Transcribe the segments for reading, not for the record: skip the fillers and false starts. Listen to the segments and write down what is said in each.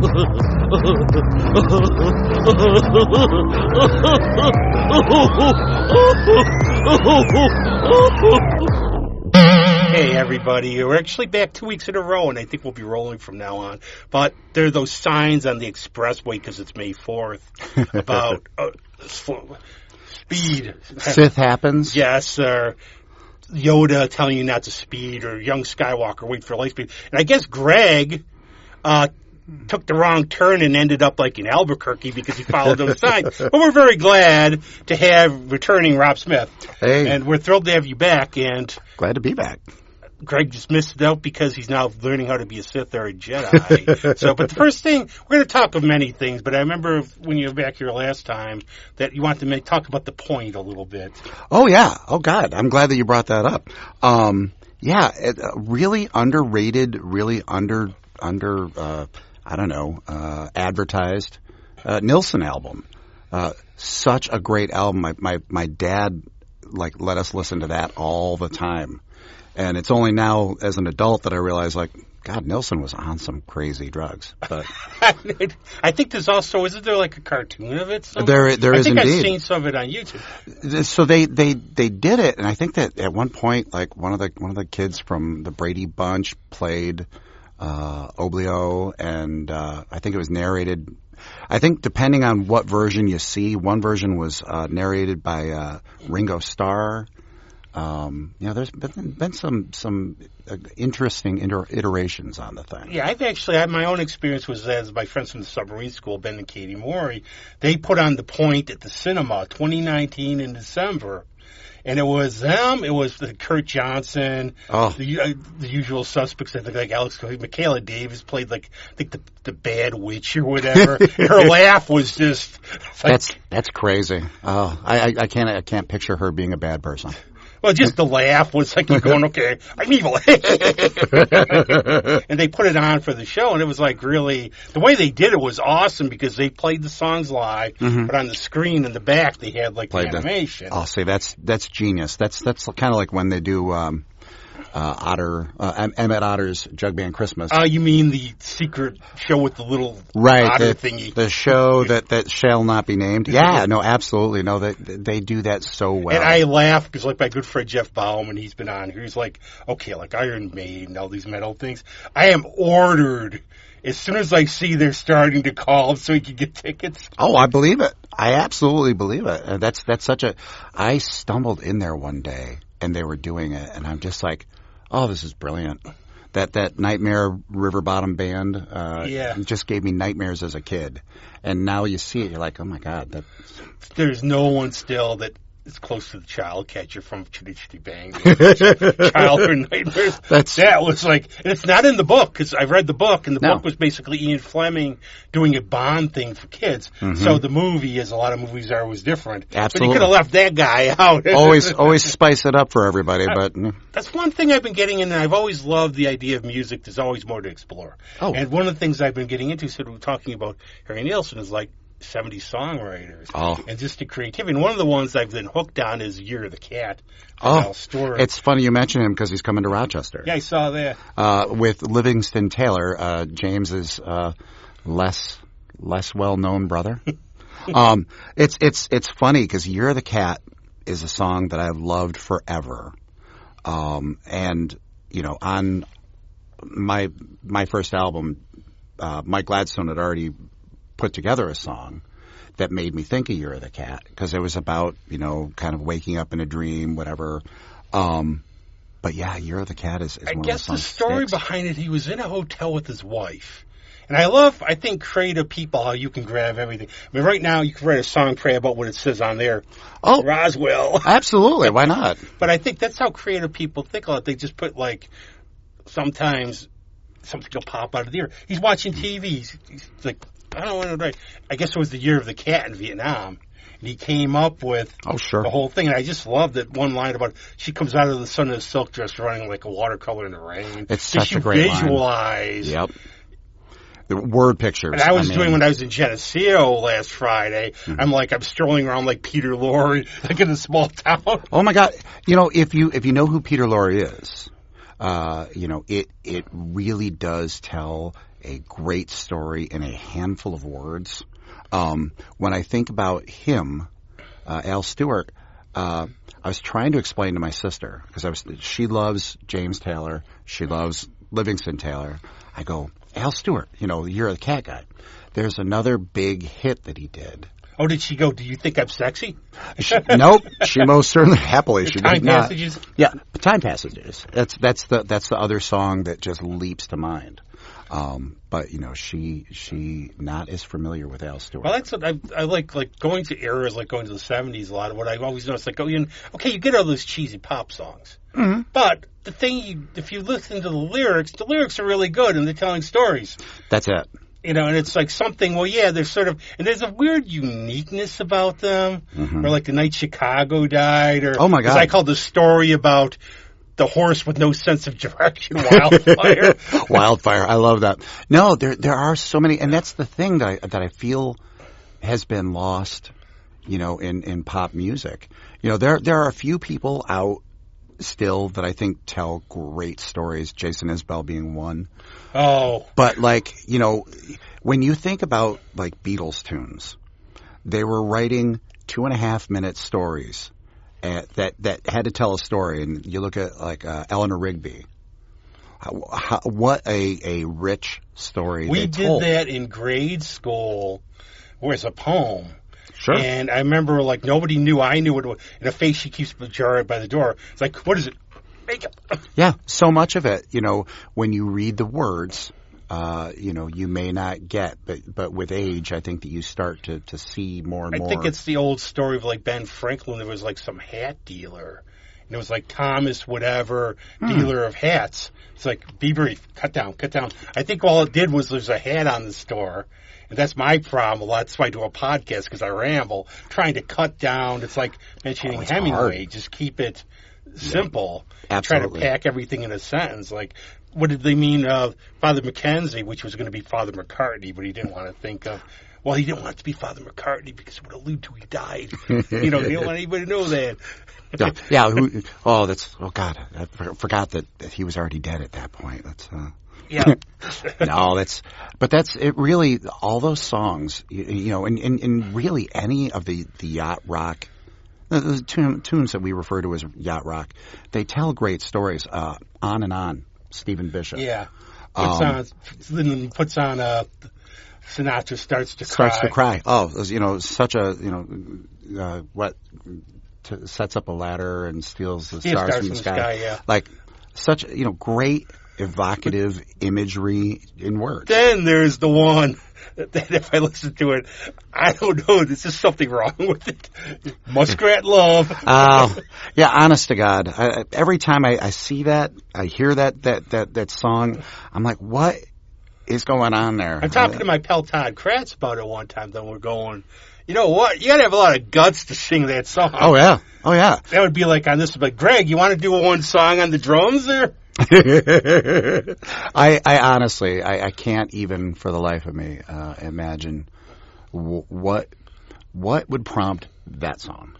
Hey everybody, we're actually back 2 weeks in a row, and I think we'll be rolling from now on. But there are those signs on the expressway, because it's May 4th, about speed. Sith happens? Yes, or Yoda telling you not to speed, or young Skywalker wait for light speed. And I guess Greg took the wrong turn and ended up like in Albuquerque because he followed those signs. But we're very glad to have returning Rob Smith. Hey. And we're thrilled to have you back. And glad to be back. Greg just missed it out because he's now learning how to be a Sith or a Jedi. But the first thing, we're going to talk of many things, but I remember when you were back here last time that you wanted to talk about the point a little bit. Oh, yeah. Oh, God. I'm glad that you brought that up. Really underrated, really advertised Nilsson album. Such a great album. My dad, let us listen to that all the time. And it's only now, as an adult, that I realize, God, Nilsson was on some crazy drugs. But I think there's also, isn't there a cartoon of it somewhere? There is indeed. I think I've seen some of it on YouTube. So they did it, and I think that at one point, one of the kids from the Brady Bunch played Oblio, and I think it was narrated. I think depending on what version you see, one version was narrated by Ringo Starr. There's been some interesting iterations on the thing. Yeah, I've actually had my own experience was as my friends from the submarine school, Ben and Katie Morey. They put on The Point at the cinema 2019 in December. And it was them. It was Kurt Johnson, the usual suspects. I think Alex, Michaela Davis played the bad witch or whatever. And her laugh was just that's crazy. Oh, I can't picture her being a bad person. Well, just the laugh was like you're going, okay, I'm evil. And they put it on for the show, and it was really, the way they did it was awesome because they played the songs live, but on the screen in the back they had the animation. I'll say that's genius. That's kind of like when they do Emmett Otter's Jug Band Christmas. You mean the secret show with the little Otter thingy? The show that shall not be named. Yeah, no, absolutely. No, they do that so well. And I laugh because my good friend Jeff Bauman, he's been on here. He's okay, Iron Maiden, all these metal things. I am ordered as soon as I see they're starting to call so he can get tickets. Oh, I believe it. I absolutely believe it. And that's such a. I stumbled in there one day and they were doing it, and I'm just like, oh, this is brilliant. That Nightmare River Bottom band just gave me nightmares as a kid. And now you see it, you're like, oh, my God. There's no one still that is close to the child catcher from Chitty Chitty Bang. Childhood Nightmares. That was and it's not in the book, because I've read the book, and the book was basically Ian Fleming doing a Bond thing for kids. Mm-hmm. So the movie, as a lot of movies are, was different. Absolutely. But you could have left that guy out. always spice it up for everybody. But that's one thing I've been getting in, and I've always loved the idea of music. There's always more to explore. Oh. And one of the things I've been getting into, so we're talking about Harry Nilsson, is 70 songwriters and just the creativity. And one of the ones I've been hooked on is Year of the Cat. It's funny you mention him because he's coming to Rochester. Yeah, I saw that. With Livingston Taylor, James's less well-known brother. It's funny because Year of the Cat is a song that I've loved forever. And on my first album, Mike Gladstone had already put together a song that made me think of Year of the Cat, because it was about, kind of waking up in a dream, whatever. But yeah, Year of the Cat is one of the songs. I guess the story behind it, he was in a hotel with his wife. And I think creative people, how you can grab everything. I mean, right now you can write a song, pray about what it says on there. Oh, Roswell. Absolutely. Why not? But I think that's how creative people think a lot. They just put sometimes something will pop out of the ear. He's watching TV. He's like, I don't want to write. I guess it was the Year of the Cat in Vietnam. And he came up with the whole thing. And I just love that one line about she comes out of the sun in a silk dress running like a watercolor in the rain. It's such a great visualize. Line. Yep. The word pictures. And I was doing when I was in Geneseo last Friday. Mm-hmm. I'm strolling around like Peter Lorre, in a small town. Oh my God! If you know who Peter Lorre is, it really does tell a great story in a handful of words. When I think about him, Al Stewart, I was trying to explain to my sister, because she loves James Taylor, she loves Livingston Taylor. I go, Al Stewart, you're the cat guy. There's another big hit that he did. Oh, did she go, do you think I'm sexy? Nope. She most certainly, happily, she Time did not. Passages? Yeah, Time Passages. That's the other song that just leaps to mind. But she not as familiar with Al Stewart. Well, that's what I like going to eras, like going to the 70s a lot. Of what I've always noticed, like, okay, you get all those cheesy pop songs. Mm-hmm. But the thing, if you listen to the lyrics are really good and they're telling stories. That's it. And it's like something, well, yeah, there's sort of, and there's a weird uniqueness about them. Mm-hmm. Or like The Night Chicago Died, or, oh my God, as I called the story about the horse with no sense of direction, Wildfire. Wildfire, I love that. No, there are so many, and that's the thing that I feel has been lost, in pop music. There are a few people out still that I think tell great stories, Jason Isbell being one. Oh. But when you think about like Beatles tunes, they were writing 2.5-minute stories that had to tell a story. And you look at like Eleanor Rigby. What a rich story we they did told. that in grade school, where it's a poem. Sure. And I remember, like, nobody knew. I knew what it was. In a face she keeps the jar by the door. It's like, what is it? Makeup. Yeah, so much of it, when you read the words, you may not get, but with age, I think that you start to see more and more. I think it's the old story of, like, Ben Franklin. There was, like, some hat dealer. And it was like Thomas whatever, dealer of hats. It's like, be brief, cut down. I think all it did was there's a hat on the store. And that's my problem. That's why I do a podcast, because I ramble. Trying to cut down. It's like mentioning Hemingway. Hard. Just keep it simple. Absolutely. Try to pack everything in a sentence. Like, what did they mean? Father Mackenzie, which was going to be Father McCartney, but he didn't want to think of. Well, he didn't want it to be Father McCartney because it would allude to he died. He didn't want anybody to know that. Yeah. God, I forgot that he was already dead at that point. Yeah. No, that's it. Really, all those songs, and really any of the yacht rock, the tunes that we refer to as yacht rock, they tell great stories. On and On, Stephen Bishop. Yeah. Puts on Sinatra starts to cry. Oh, such a sets up a ladder and steals the stars from the sky. Yeah. Like such great evocative imagery in words. Then there's the one that if I listen to it, I don't know, there's just something wrong with it. Muskrat Love. Yeah, honest to God. Every time I see that, I hear that song, I'm like, what is going on there? I'm talking to my pal Todd Kratz about it one time, then we're going, you know what? You got to have a lot of guts to sing that song. Oh, yeah. That would be like on this, but Greg, you want to do one song on the drums there? I honestly, I can't even for the life of me imagine what would prompt that song.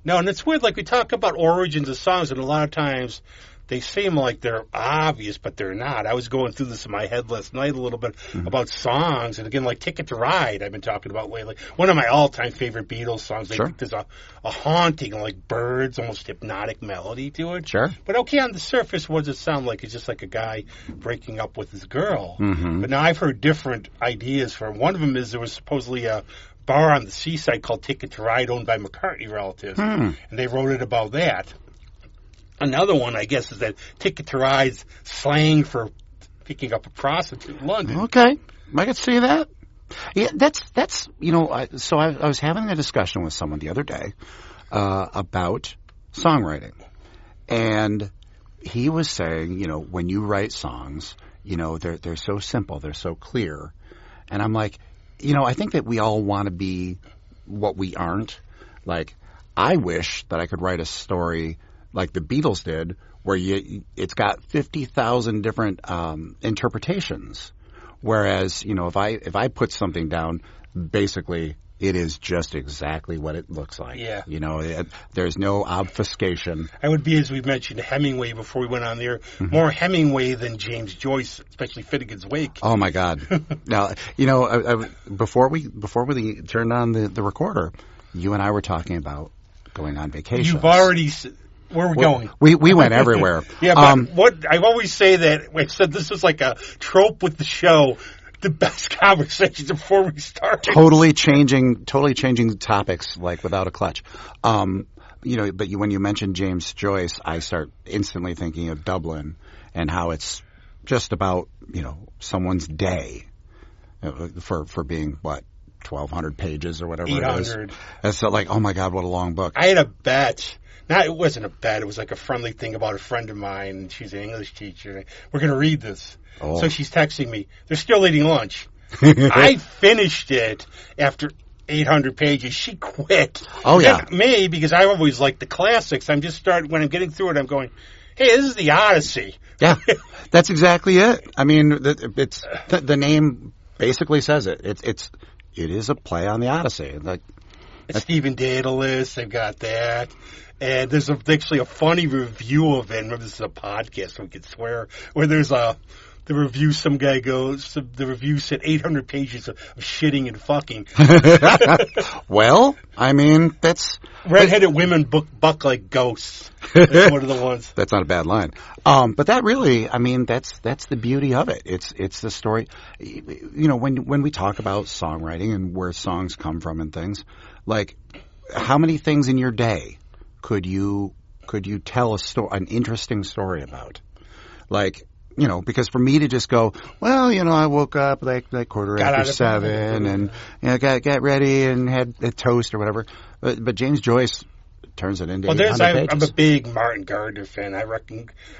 No, and it's weird. Like, we talk about origins of songs, and a lot of times they seem like they're obvious, but they're not. I was going through this in my head last night a little bit about songs, and again, like Ticket to Ride, I've been talking about lately. One of my all-time favorite Beatles songs. Sure. There's a haunting, like birds, almost hypnotic melody to it. Sure. But okay, on the surface, what does it sound like? It's just like a guy breaking up with his girl. Mm-hmm. But now I've heard different ideas for him. One of them is there was supposedly a bar on the seaside called Ticket to Ride owned by McCartney relatives, and they wrote it about that. Another one, I guess, is that Ticket to Ride's slang for picking up a prostitute in London. Okay, I could see that. Yeah, that's so I was having a discussion with someone the other day about songwriting, and he was saying, when you write songs, they're so simple, they're so clear, and I'm like, I think that we all want to be what we aren't. Like, I wish that I could write a story like the Beatles did, where it's got 50,000 different interpretations. Whereas, if I put something down, basically It is just exactly what it looks like. Yeah. You know, there's no obfuscation. I would be, as we mentioned, Hemingway before we went on there, more Hemingway than James Joyce, especially Finnegan's Wake. Oh my God! Now, you know, before we turned on the recorder, you and I were talking about going on vacation. You've already. Where are we going? We went everywhere. Yeah, but what I always say that I said this is like a trope with the show. The best conversations before we start. Totally changing topics like without a clutch. You know, but when you mentioned James Joyce, I start instantly thinking of Dublin and how it's just about, you know, someone's day for being 1,200 pages or whatever 800. It is. And so like, oh my God, what a long book. I had a bet. No, it wasn't a bet. It was like a friendly thing about a friend of mine, and she's an English teacher. We're going to read this. Oh. So she's texting me. They're still eating lunch. I finished it after 800 pages. She quit. Oh, yeah. And me, because I always like the classics. I'm just when I'm getting through it, I'm going, hey, this is the Odyssey. Yeah, that's exactly it. I mean, it's the name basically says it. It is a play on the Odyssey. Like it's Stephen Daedalus. They've got that. And there's actually a funny review of it. Remember, this is a podcast, so we can swear. Where there's the review, some guy goes, the review said 800 pages of shitting and fucking. Well, I mean, that's... Redheaded women buck like ghosts. That's one of the ones. That's not a bad line. But that really, I mean, that's the beauty of it. It's the story. You know, when we talk about songwriting and where songs come from and things, like, how many things in your day could you tell an interesting story about? Like, you know, because for me to just go, well, you know, I woke up like 7:15 and, you know, got ready and had a toast or whatever. But James Joyce turns it into 800 pages. I'm a big Martin Gardner fan. I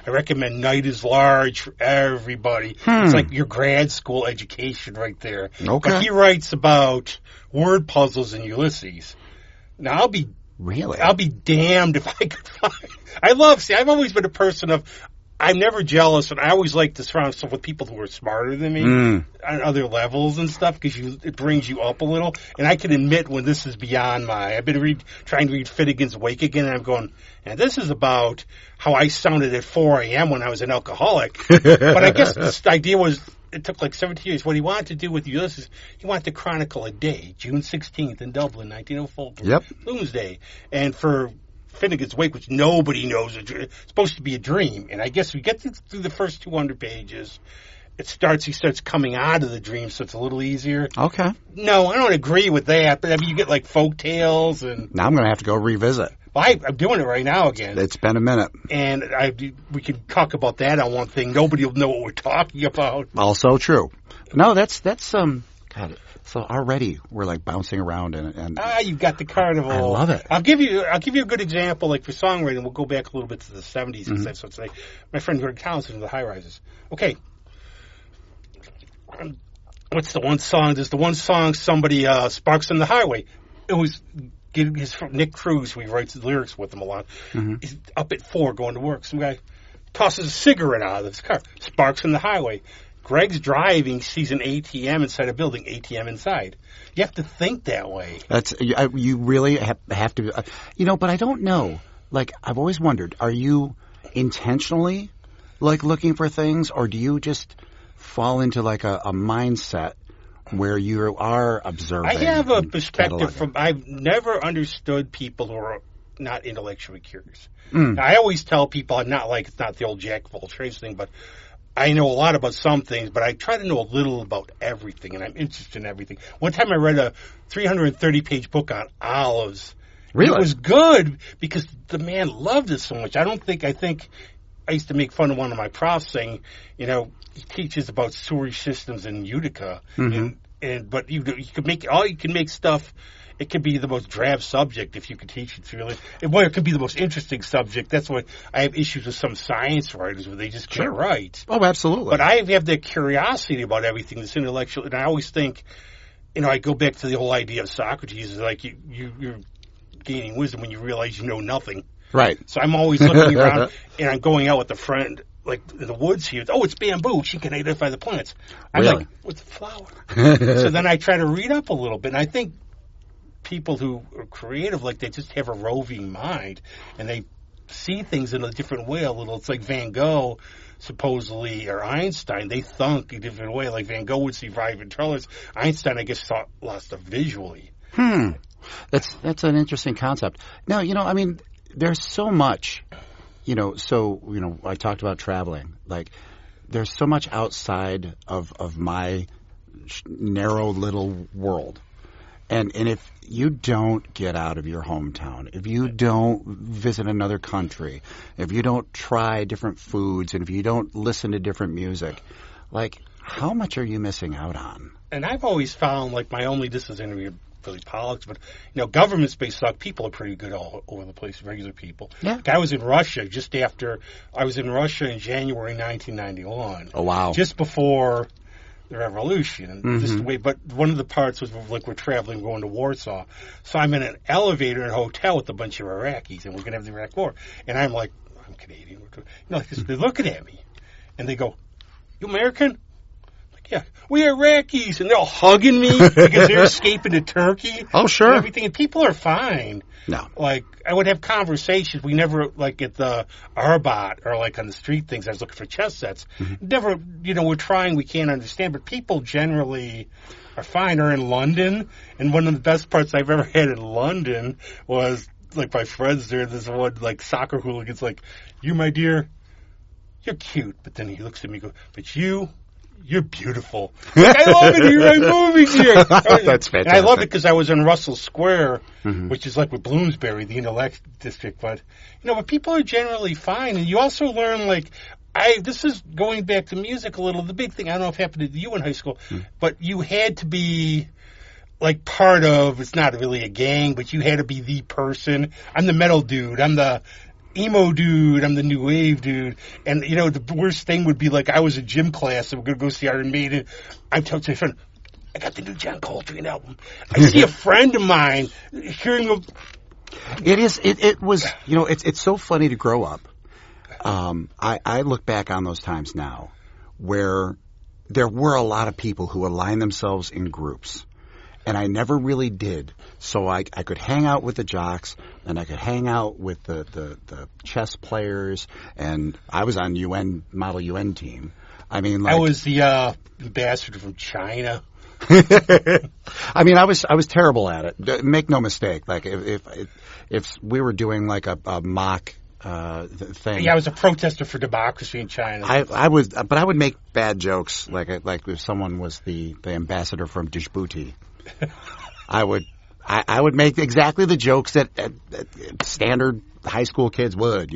recommend Night is Large for everybody. It's like your grad school education right there. Okay. But he writes about word puzzles in Ulysses. Now, I'll be damned if I could find... I've always been a person of... I'm never jealous, and I always like to surround myself with people who are smarter than me on other levels and stuff, because it brings you up a little. And I can admit when this is beyond my... I've been trying to read Finnegan's Wake again, and I'm going, and this is about how I sounded at 4 a.m. when I was an alcoholic. But I guess this idea was... It took like 17 years. What he wanted to do with Ulysses, he wanted to chronicle a day, June 16th in Dublin, 1904. Yep. Doomsday. And for Finnegan's Wake, which nobody knows, it's supposed to be a dream. And I guess we get through the first 200 pages. He starts coming out of the dream, so it's a little easier. Okay. No, I don't agree with that. But I mean, you get like folk tales and... Now I'm going to have to go revisit. Well, I'm doing it right now again. It's been a minute. And we can talk about that on one thing. Nobody will know what we're talking about. Also true. No, that's God. So already we're like bouncing around and you've got the Carnival. I love it. I'll give you a good example. Like for songwriting, we'll go back a little bit to the 70s. Because that's what's like. My friend Greg Townsend of the High Rises. Okay. What's the one song? There's the one song, somebody, Sparks on the Highway. It was Nick Cruz, who he writes the lyrics with him a lot. He's up at 4 going to work. Some guy tosses a cigarette out of his car. Sparks on the highway. Greg's driving, sees an ATM inside a building, ATM inside. You have to think that way. You really have to, you know, but I don't know. Like, I've always wondered, are you intentionally, like, looking for things, or do you just fall into, like, a mindset where you are observing? I have a perspective I've never understood people who are not intellectually curious. Now, I always tell people it's not the old jack of all trades thing, but I know a lot about some things, but I try to know a little about everything, and I'm interested in everything. One time I read a 330-page book on olives. Really? It was good because the man loved it so much. I think I used to make fun of one of my profs saying, you know, he teaches about sewerage systems in Utica, but you can make stuff. It could be the most drab subject if you could teach it really. It could be the most interesting subject. That's why I have issues with some science writers where they just can't write. Oh, absolutely. But I have that curiosity about everything that's intellectual, and I always think, you know, I go back to the whole idea of Socrates is like you're gaining wisdom when you realize you know nothing. Right. So I'm always looking around, and I'm going out with a friend, like in the woods here. Oh, it's bamboo. She can identify the plants. I'm really? like, what's a flower? So then I try to read up a little bit, and I think people who are creative, like they just have a roving mind, and they see things in a different way a little. It's like Van Gogh, supposedly, or Einstein, they thunk a different way. Like Van Gogh would see vibrant colors. Einstein, I guess, saw lots of visually. That's an interesting concept. Now, I mean, there's so much, I talked about traveling. Like, there's so much outside of my narrow little world. And if you don't get out of your hometown, if you don't visit another country, if you don't try different foods, and if you don't listen to different music, like, how much are you missing out on? And I've always found, like, this is really politics, but, government space suck. People are pretty good all over the place, regular people. Yeah. Like, I was in Russia I was in Russia in January 1991. Oh, wow. Just before the revolution. And just the way, but one of the parts was like we're traveling, going to Warsaw. So I'm in an elevator in a hotel with a bunch of Iraqis, and we're going to have the Iraq War. And I'm like, I'm Canadian. They're looking at me, and they go, "You American?" Yeah, we Iraqis, and they're all hugging me because they're escaping to Turkey. Oh, sure. And everything, and people are fine. No. Like, I would have conversations. We never, like, at the Arbat or, like, on the street things, I was looking for chess sets. Never, we're trying, we can't understand, but people generally are fine. Or in London, and one of the best parts I've ever had in London was, like, my friends there, this one, like, soccer hooligan's like, "You, my dear, you're cute." But then he looks at me and goes, "But you're beautiful." Like, I love it here. I'm moving here. That's fantastic. And I love it because I was in Russell Square, which is like with Bloomsbury, the intellect district. But, but people are generally fine. And you also learn, like, this is going back to music a little. The big thing, I don't know if it happened to you in high school, but you had to be, like, part of, it's not really a gang, but you had to be the person. I'm the metal dude. I'm the emo dude, I'm the new wave dude. And, the worst thing would be, like, I was in gym class and we're going to go see Iron Maiden. I'm telling my friend, I got the new John Coltrane album. I see a friend of mine hearing him. It was, it's so funny to grow up. I look back on those times now where there were a lot of people who aligned themselves in groups. And I never really did. So I could hang out with the jocks, and I could hang out with the chess players, and I was on Model UN team. I mean, like, I was the ambassador from China. I mean, I was terrible at it. Make no mistake. Like, if we were doing like a mock thing. Yeah, I was a protester for democracy in China. I would make bad jokes, like if someone was the ambassador from Djibouti. I would make exactly the jokes that standard high school kids would,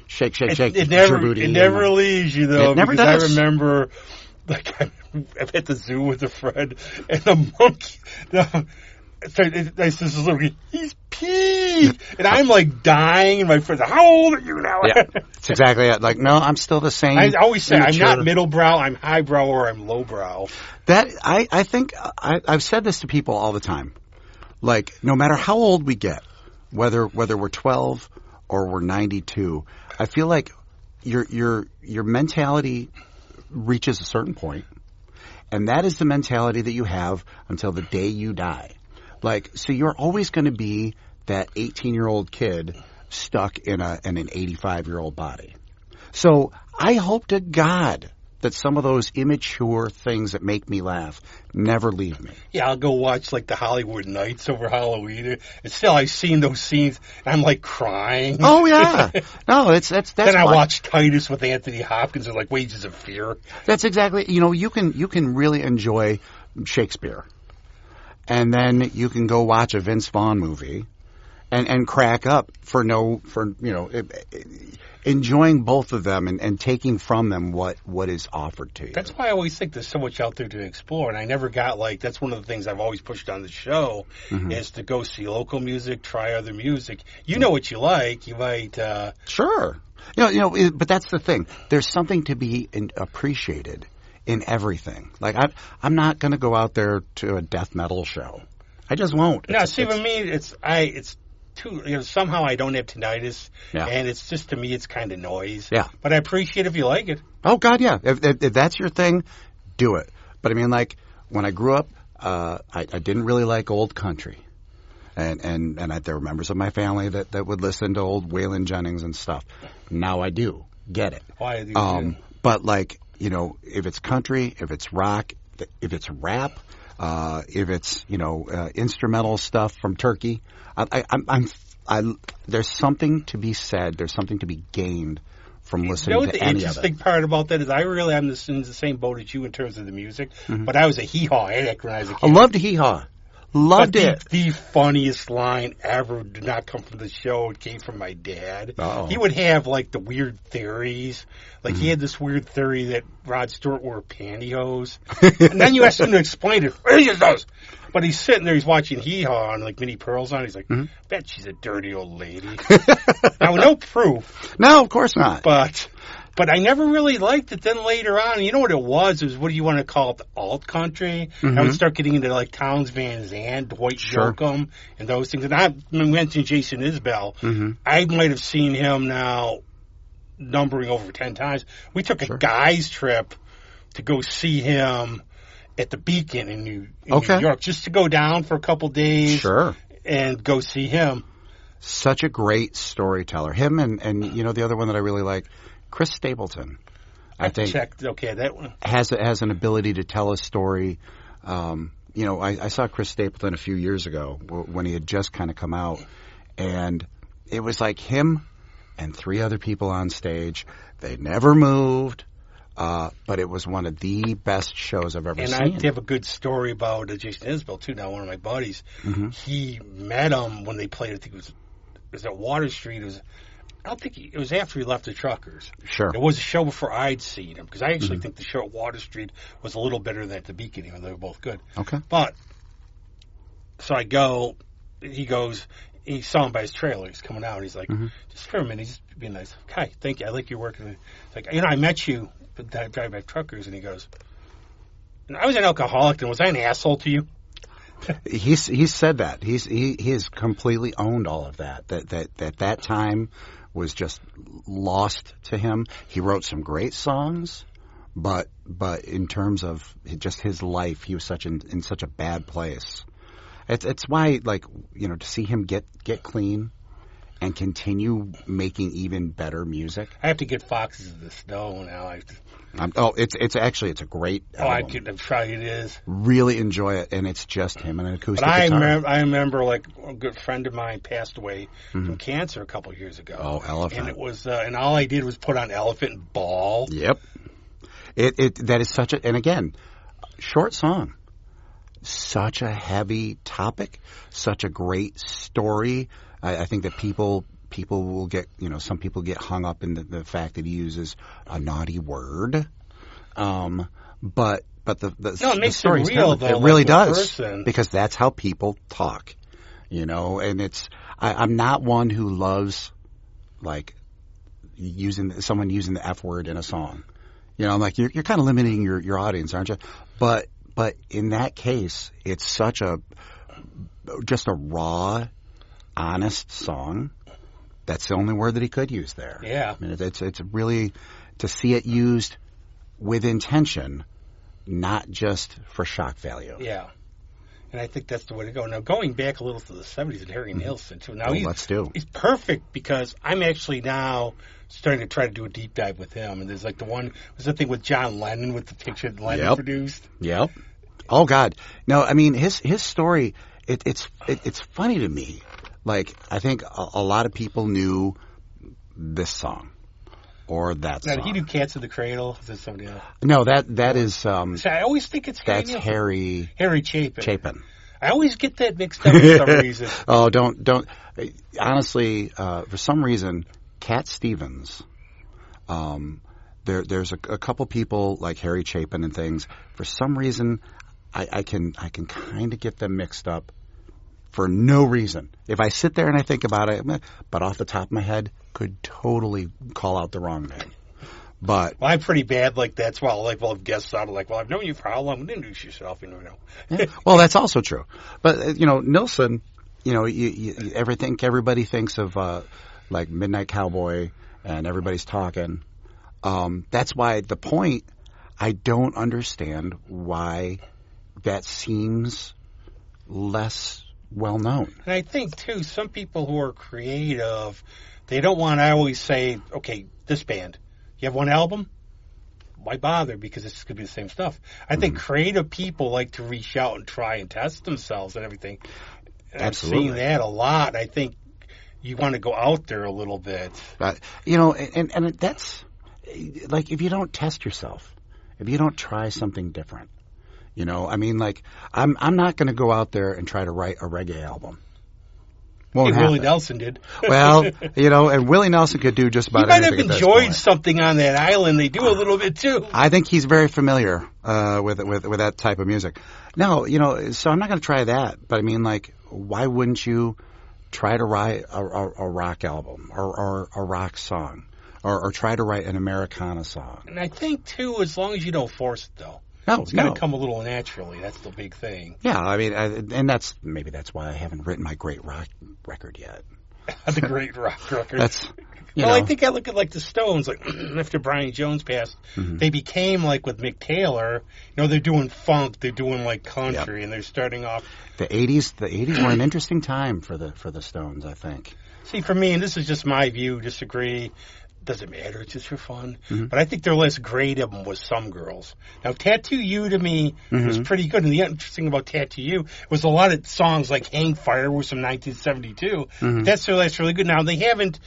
shake. It never leaves you, though. It never because does. I remember, like, I'm at the zoo with a friend, and the monkey, I said, "Look, he's peed," and I'm like dying, and my friend's like, "How old are you now?" Yeah, it's exactly it. Like, no, I'm still the same. I always say I'm not middlebrow, I'm highbrow, or I'm lowbrow. That I think I've said this to people all the time. Like, no matter how old we get, whether we're 12 or we're 92, I feel like your mentality reaches a certain point, and that is the mentality that you have until the day you die. Like, so you're always going to be that 18-year-old kid stuck in an 85-year-old body. So I hope to God that some of those immature things that make me laugh never leave me. Yeah, I'll go watch, like, the Hollywood Nights over Halloween, and still I've seen those scenes, and I'm, like, crying. Oh, yeah. No, that's Then I watch Titus with Anthony Hopkins and, like, Wages of Fear. That's exactly, you can really enjoy Shakespeare. And then you can go watch a Vince Vaughn movie and crack up for enjoying both of them and taking from them what is offered to you. That's why I always think there's so much out there to explore, and I never got, like, that's one of the things I've always pushed on the show, is to go see local music, try other music. You know what you like. You might... Sure. But that's the thing. There's something to be appreciated in everything. Like, I'm not going to go out there to a death metal show. I just won't. No, see, for me, it's too, somehow I don't have tinnitus, and it's just, to me, it's kind of noise. Yeah. But I appreciate if you like it. Oh, God, yeah. If that's your thing, do it. But I mean, like, when I grew up, I didn't really like old country. there were members of my family that would listen to old Waylon Jennings and stuff. Now I do get it. Why do you? But like, you know, if it's country, if it's rock, if it's rap, if it's, you know, instrumental stuff from Turkey, there's something to be said. There's something to be gained from listening to any of it. The interesting part about that is I really am in the same boat as you in terms of the music, but I was a hee-haw addict when I was a kid. I loved hee-haw. Loved it. The funniest line ever did not come from the show. It came from my dad. Uh-oh. He would have, like, the weird theories. Like, he had this weird theory that Rod Stewart wore pantyhose. And then you ask him to explain it. He does. But he's sitting there, he's watching Hee-Haw on, like, Minnie Pearl's on. He's like, bet she's a dirty old lady. Now, no proof. No, of course not. But I never really liked it. Then later on, you know what it was? It was, what do you want to call it, the alt country? I would start getting into, like, Townes Van Zandt, Dwight Yoakam, and those things. And I mentioned Jason Isbell. I might have seen him now numbering over 10 times. We took a guy's trip to go see him at the Beacon in New York, just to go down for a couple days and go see him. Such a great storyteller. Him and you know, the other one that I really like, Chris Stapleton, I think, that one has an ability to tell a story. You know, I saw Chris Stapleton a few years ago when he had just kind of come out, and it was like him and 3 other people on stage. They never moved, but it was one of the best shows I've ever seen. And I have a good story about Jason Isbell, too. Now, one of my buddies, he met him when they played, I think it was at Water Street. I don't think it was after he left the Truckers. Sure. It was a show before I'd seen him, because I actually think the show at Water Street was a little better than at the Beacon, even though they were both good. Okay. But, so I go, he goes, he saw him by his trailer. He's coming out. He's like, just for a minute, just be nice. Hi, thank you. I like your work. And it's like, you know, I met you at Drive By Truckers. And he goes, I was an alcoholic, and was I an asshole to you? He's said that. He has completely owned all of that. That time was just lost to him. He wrote some great songs, but in terms of just his life, he was in such a bad place. It's why, like, you know, to see him get clean and continue making even better music. I have to get Foxes of the Snow now. It's a great album. I'm sure it is. Really enjoy it, and it's just him and an acoustic guitar. I remember, like, a good friend of mine passed away from cancer a couple of years ago. Oh, Elephant! And it was, and all I did was put on Elephant and bawl. Yep. That is such a, and again, short song. Such a heavy topic, such a great story. I think that people will get, you know, some people get hung up in the fact that he uses a naughty word. But it makes the it real, though. It really does, person. because that's how people talk, you know. And I'm not one who loves, like, someone using the F word in a song. You know, I'm like, you're kind of limiting your audience, aren't you? But in that case, it's just a raw, honest song. That's the only word that he could use there. Yeah. I mean, it's really, to see it used with intention, not just for shock value. Yeah. And I think that's the way to go. Now, going back a little to the 70s and Harry Nilsson, too. Now, let's do. He's perfect, because I'm actually now starting to try to do a deep dive with him. And there's like there's the thing with John Lennon, with the picture that Lennon produced. Yep. Oh, God. No, I mean, his story, it's funny to me. Like, I think a lot of people knew this song or that song. Did he do Cats in the Cradle? Is that somebody else? No, that is... So I always think it's Harry Nilsson. Harry Chapin. I always get that mixed up for some reason. Oh, don't. Honestly, for some reason, Cat Stevens, there's a couple people like Harry Chapin and things. For some reason, I can kind of get them mixed up for no reason. If I sit there and I think about it, but off the top of my head, could totally call out the wrong name. But I'm pretty bad like that. That's why I've guessed out. Like, I've known you for how long? Introduce yourself, you know. Yeah. Well, that's also true. But, you know, Nilsson, you know, everybody thinks of, like, Midnight Cowboy, and everybody's talking. That's why the point, I don't understand why that seems less well known. And I think, too, some people who are creative, they don't want to always say, okay, this band, you have one album? Why bother? Because it's going to be the same stuff. I think creative people like to reach out and try and test themselves and everything. And Absolutely. I'm seeing that a lot. I think you want to go out there a little bit. And that's, like, if you don't test yourself, if you don't try something different, I'm not going to go out there and try to write a reggae album. Won't happen. Willie Nelson did. Well, and Willie Nelson could do just about anything. He might have enjoyed something on that island. They do a little bit too. I think he's very familiar with that type of music. No, so I'm not going to try that. But I mean, like, why wouldn't you try to write a rock album or a rock song, or try to write an Americana song? And I think too, as long as you don't force it, though. No, it's got to come a little naturally. That's the big thing. Yeah, I mean, and that's why I haven't written my great rock record yet. The great rock record. I think I look at like the Stones. Like after Brian Jones passed, they became like with Mick Taylor. They're doing funk, they're doing like country, and they're starting off. The '80s were an interesting time for the Stones, I think. See, for me, and this is just my view, disagree. Doesn't matter, it's just for fun. But I think their last great album was Some Girls. Now, Tattoo You to me was pretty good. And the interesting thing about Tattoo You was a lot of songs like Hang Fire was from 1972. That's their last really good. Now, they haven't,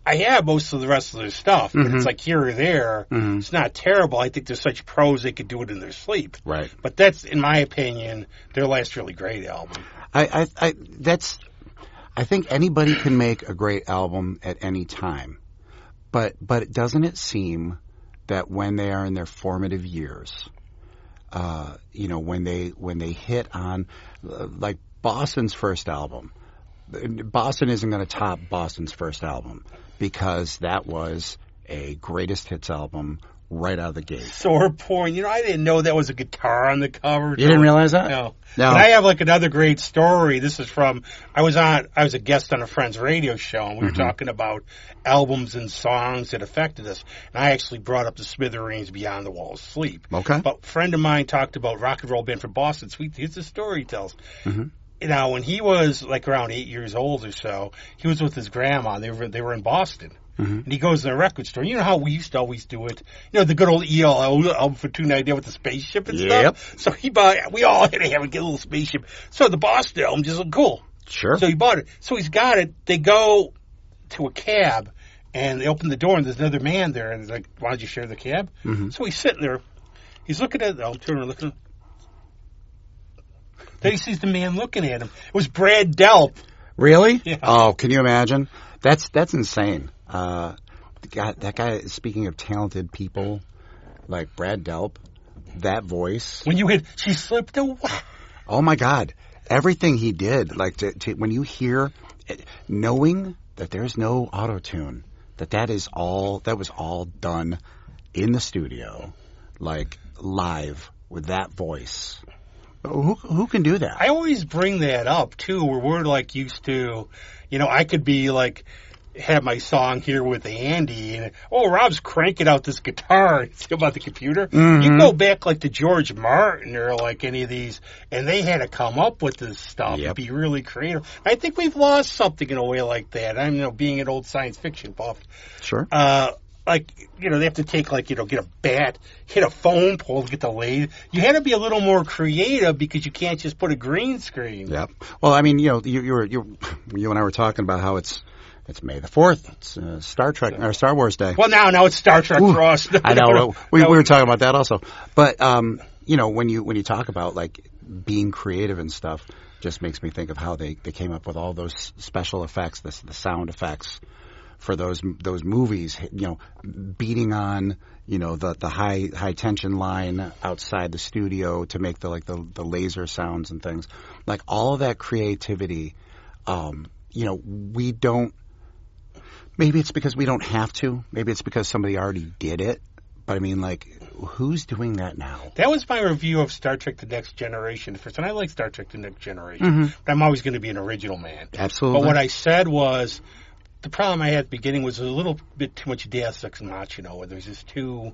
I have most of the rest of their stuff, but it's like here or there. It's not terrible. I think there's such pros they could do it in their sleep. Right. But that's, in my opinion, their last really great album. I think anybody can make a great album at any time. But doesn't it seem that when they are in their formative years, when they hit on, like Boston's first album, Boston isn't going to top Boston's first album because that was a greatest hits album right out of the gate. Sore porn. I didn't know that was a guitar on the cover. You didn't realize that? No. But I have like another great story. This is from, I was a guest on a friend's radio show, and we were talking about albums and songs that affected us. And I actually brought up the Smithereens Beyond the Wall of Sleep. Okay. But a friend of mine talked about rock and roll band from Boston. Here's the story he tells. When he was like around 8 years old or so, he was with his grandma. They were in Boston. And he goes to the record store. You know how we used to always do it? The good old ELO album for $2.99 with the spaceship and stuff? So we all had to have a little spaceship. So the Boston album just looked cool. Sure. So he bought it. So he's got it. They go to a cab, and they open the door, and there's another man there. And he's like, why don't you share the cab? So he's sitting there. He's looking at the album, looking. Then he sees the man looking at him. It was Brad Delp. Really? Yeah. Oh, can you imagine? That's insane. That guy, speaking of talented people, like Brad Delp, that voice. When you hit, she slipped away. Oh my God. Everything he did, like when you hear, knowing that there's no auto-tune, that was all done in the studio, like live with that voice. Who can do that? I always bring that up too, where we're like used to, I could be like, have my song here with Andy, and Rob's cranking out this guitar about the computer. You go back like to George Martin or like any of these, and they had to come up with this stuff and be really creative. I think we've lost something in a way like that. I'm being an old science fiction buff. Sure. They have to take get a bat, hit a phone pole to get the lathe. You had to be a little more creative because you can't just put a green screen. Yeah. Well, I mean, you and I were talking about how it's May the 4th. It's Star Trek or Star Wars Day. Well, now it's Star Trek for us. I know. We were talking about that also. But when you talk about like being creative and stuff, just makes me think of how they came up with all those special effects, the sound effects for those movies. Beating on the high tension line outside the studio to make the laser sounds and things. Like all of that creativity. We don't. Maybe it's because we don't have to. Maybe it's because somebody already did it. But I mean, like, who's doing that now? That was my review of Star Trek The Next Generation. First, and I like Star Trek The Next Generation. But I'm always going to be an original man. Absolutely. But what I said was, the problem I had at the beginning was a little bit too much Deus Ex Machina, where there's just too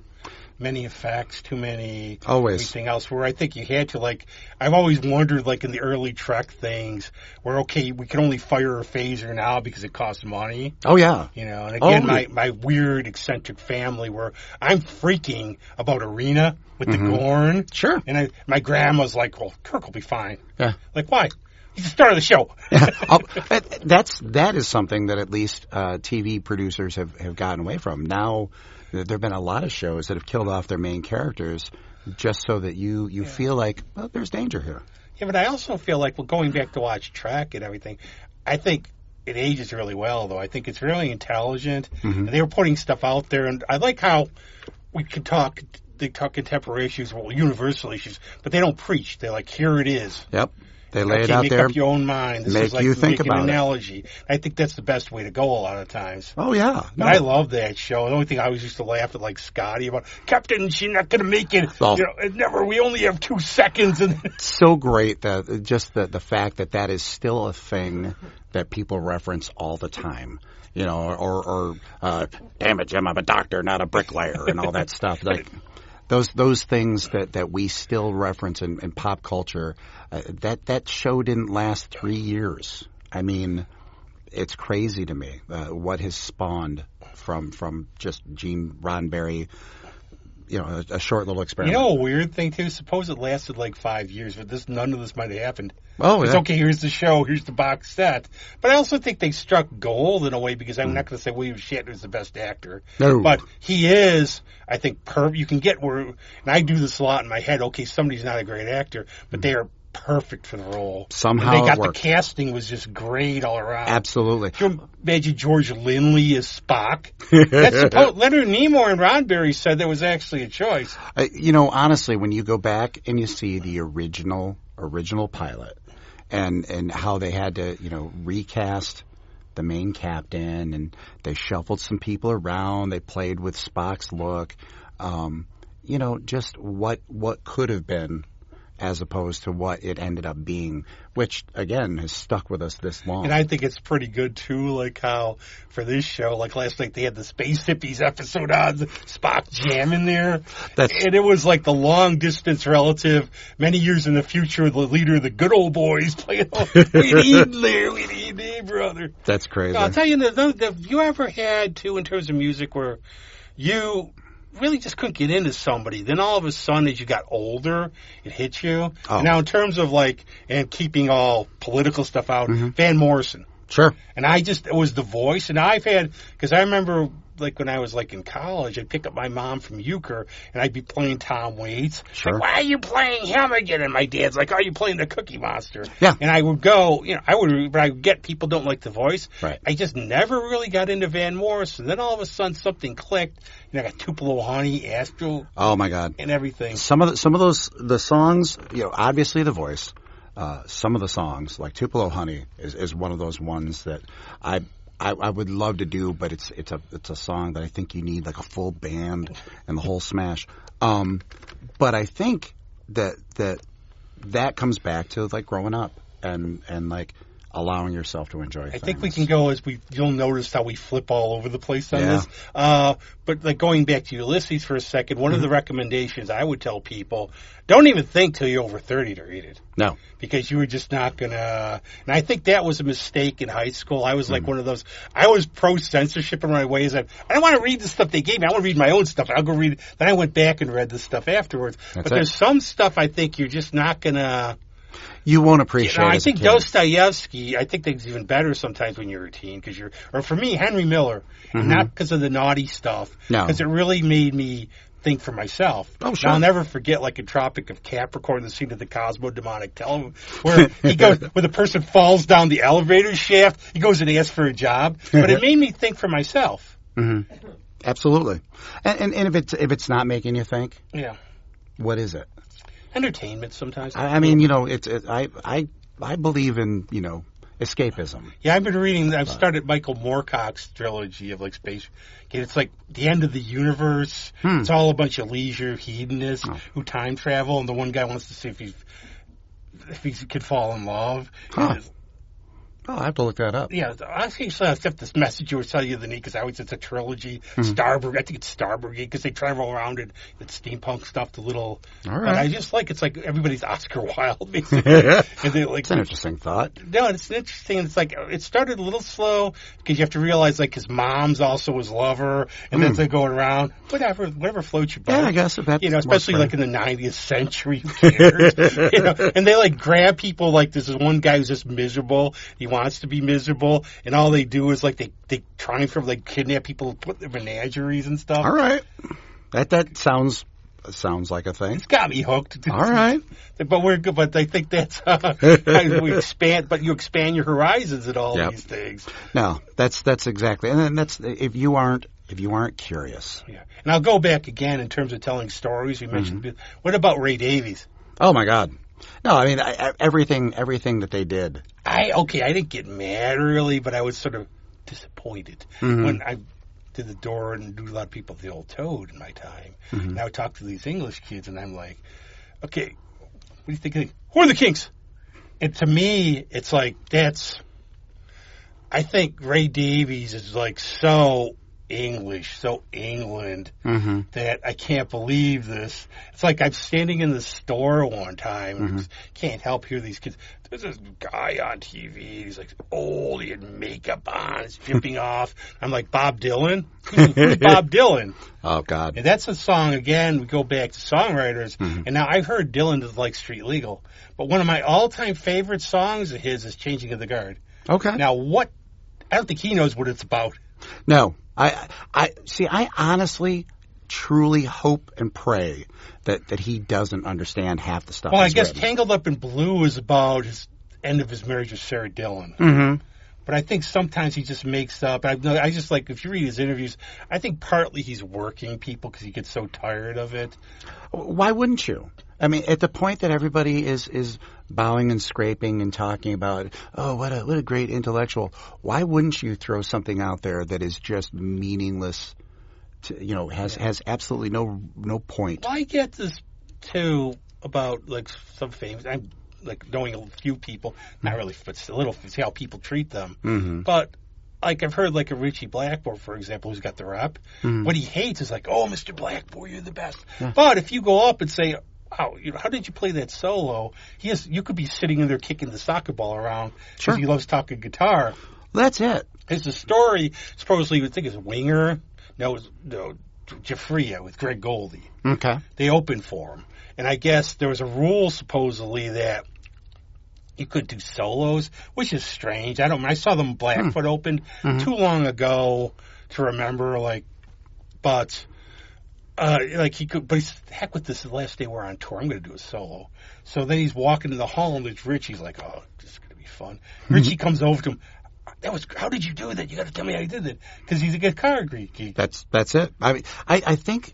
many effects, too many everything else, where I think you had to, like, I've always wondered, like, in the early Trek things, where, okay, we can only fire a phaser now because it costs money. Oh, yeah. You know, and again, my weird, eccentric family, where I'm freaking about Arena with the Gorn. Sure. And my grandma's like, well, Kirk will be fine. Yeah. Like, why? He's the star of the show. That is something that at least TV producers have gotten away from. Now, there have been a lot of shows that have killed off their main characters just so that you feel like, well, there's danger here. Yeah, but I also feel like, well, going back to watch Trek and everything, I think it ages really well, though. I think it's really intelligent. And they were putting stuff out there, and I like how we can talk. They talk contemporary issues, well, universal issues, but they don't preach. They're like, here it is. Yep. They lay it out make there. Make up your own mind. This make is like you think about an analogy. I think that's the best way to go a lot of times. Oh, yeah. But I love that show. The only thing I always used to laugh at, like Scotty, about, Captain, she's not going to make it. Oh. You know, it never. We only have 2 seconds. And it's so great that just the fact that is still a thing that people reference all the time. You know, or damn it, Jim, I'm a doctor, not a bricklayer, and all that stuff. Like those things that we still reference in pop culture. That show didn't last 3 years. I mean, it's crazy to me what has spawned from just Gene Roddenberry. You know, a short little experiment. You know, a weird thing too. Suppose it lasted like 5 years, but none of this might have happened. Oh, it's yeah. Okay. Here's the show. Here's the box set. But I also think they struck gold in a way, because I'm not going to say William Shatner's the best actor. No. But he is. I think you can get where, and I do this a lot in my head. Okay, somebody's not a great actor, but they are perfect for the role. Somehow and they got it works. The casting was just great all around. Absolutely. Can you imagine George Lindley as Spock? Leonard Nimoy and Roddenberry said that was actually a choice. You know, honestly, when you go back and you see the original pilot and how they had to, you know, recast the main captain, and they shuffled some people around, they played with Spock's look, you know, just what could have been as opposed to what it ended up being, which, again, has stuck with us this long. And I think it's pretty good, too, like how, for this show, like last night they had the Space Hippies episode on, the Spock jam in there. And it was like the long-distance relative, many years in the future, the leader of the good old boys playing, we need there, we need there, brother. That's crazy. I'll tell you, have you ever had, too, in terms of music, where you really just couldn't get into somebody, then all of a sudden as you got older it hit you? And now in terms of like, and keeping all political stuff out, Van Morrison, sure. And it was the voice, and I've had, because I remember like when I was like in college, I'd pick up my mom from Euchre and I'd be playing Tom Waits. Sure. Like, why are you playing him again? And my dad's like, are you playing the Cookie Monster? Yeah. And I would go, you know, but I would get people don't like the voice. Right. I just never really got into Van Morrison. Then all of a sudden something clicked. You know, I got Tupelo Honey, Astro. Oh my God. And everything. Some of the songs, you know, obviously the voice. Some of the songs, like Tupelo Honey, is one of those ones that I would love to do, but it's a song that I think you need like a full band and the whole smash. But I think that comes back to like growing up and like allowing yourself to enjoy things. I think we can go you'll notice how we flip all over the place on this. But like going back to Ulysses for a second, one of the recommendations I would tell people, don't even think till you're over 30 to read it. No. Because you were just not going to, and I think that was a mistake in high school. I was like one of those, I was pro-censorship in my ways. I don't want to read the stuff they gave me. I want to read my own stuff. I'll go read it. Then I went back and read the stuff afterwards. There's some stuff I think you're just not going to, you won't appreciate. I think Dostoevsky, I think that's even better sometimes when you're a teen, or for me, Henry Miller, not because of the naughty stuff, because it really made me think for myself. Oh, sure. Now, I'll never forget, like in Tropic of Capricorn, the scene of the Cosmodemonic Television, where where the person falls down the elevator shaft, he goes and asks for a job, but it made me think for myself. Mm-hmm. Absolutely. And if it's not making you think, what is it? Entertainment sometimes. I mean, you know, I believe in, you know, escapism. Yeah, I've been reading. I've started Michael Moorcock's trilogy of like space. It's like the end of the universe. It's all a bunch of leisure hedonists who time travel, and the one guy wants to see if he could fall in love. Huh. Oh, I have to look that up. Yeah, I actually have this message you were telling you the because I always it's a trilogy. Starburg, I think it's Starburg because they travel around and it's steampunk stuff. The little, All right. But I just it's like everybody's Oscar Wilde basically. And they, It's an interesting thought. No, it's interesting. It's like it started a little slow because you have to realize his mom's also his lover, and then they're going around whatever floats your boat. Yeah, I guess that especially in the 90th century. Who cares? And they grab people this is one guy who's just miserable. He wants to be miserable, and all they do is they try and kidnap people, put their menageries and stuff. All right, that sounds like a thing. It's got me hooked. All right, but I think that's we expand. But you expand your horizons at all these things. No, that's exactly, and then that's if you aren't curious. Yeah, and I'll go back again in terms of telling stories. We mentioned. What about Ray Davies? Oh my God. No, I mean everything that they did. I didn't get mad really, but I was sort of disappointed when I did the door and do a lot of people at the Old Toad in my time. And I would talk to these English kids, and I'm like, okay, what do you think? Who are the Kinks? And to me, it's I think Ray Davies is so English, so England, that I can't believe this. It's like I'm standing in the store one time and can't help hear these kids. There's this guy on TV. He's old. He had makeup on. It's dripping off. I'm like, Bob Dylan? Who's Bob Dylan? Oh, God. And that's a song, again, we go back to songwriters. And now I've heard Dylan does Street Legal. But one of my all-time favorite songs of his is Changing of the Guard. Okay. Now, I don't think he knows what it's about. No. I honestly, truly hope and pray that he doesn't understand half the stuff. Well, I guess written. Tangled Up in Blue is about his end of his marriage with Sarah Dillon. But I think sometimes he just makes up. I just if you read his interviews, I think partly he's working people because he gets so tired of it. Why wouldn't you? I mean, at the point that everybody is bowing and scraping and talking about, oh, what a great intellectual, why wouldn't you throw something out there that is just meaningless, has absolutely no point? Well, I get this, too, about, some famous, I'm, knowing a few people, not really, but a little, see how people treat them. But, I've heard, a Richie Blackmore, for example, who's got the rep. What he hates is oh, Mr. Blackmore, you're the best. Yeah. But if you go up and say, wow, how did you play that solo? You could be sitting in there kicking the soccer ball around because he loves talking guitar. That's it. It's a story, supposedly, you would think it's Winger. No, Jafria with Greg Goldie. Okay. They opened for him. And I guess there was a rule, supposedly, that you could do solos, which is strange. I saw them Blackfoot opened too long ago to remember, but... he could, but he's, heck with this, the last day we're on tour, I'm going to do a solo. So then he's walking in the hall, and there's Richie. He's like, oh, this is going to be fun. Richie comes over to him. How did you do that? You got to tell me how you did it. Because he's a guitar geek. That's it. I mean, I think,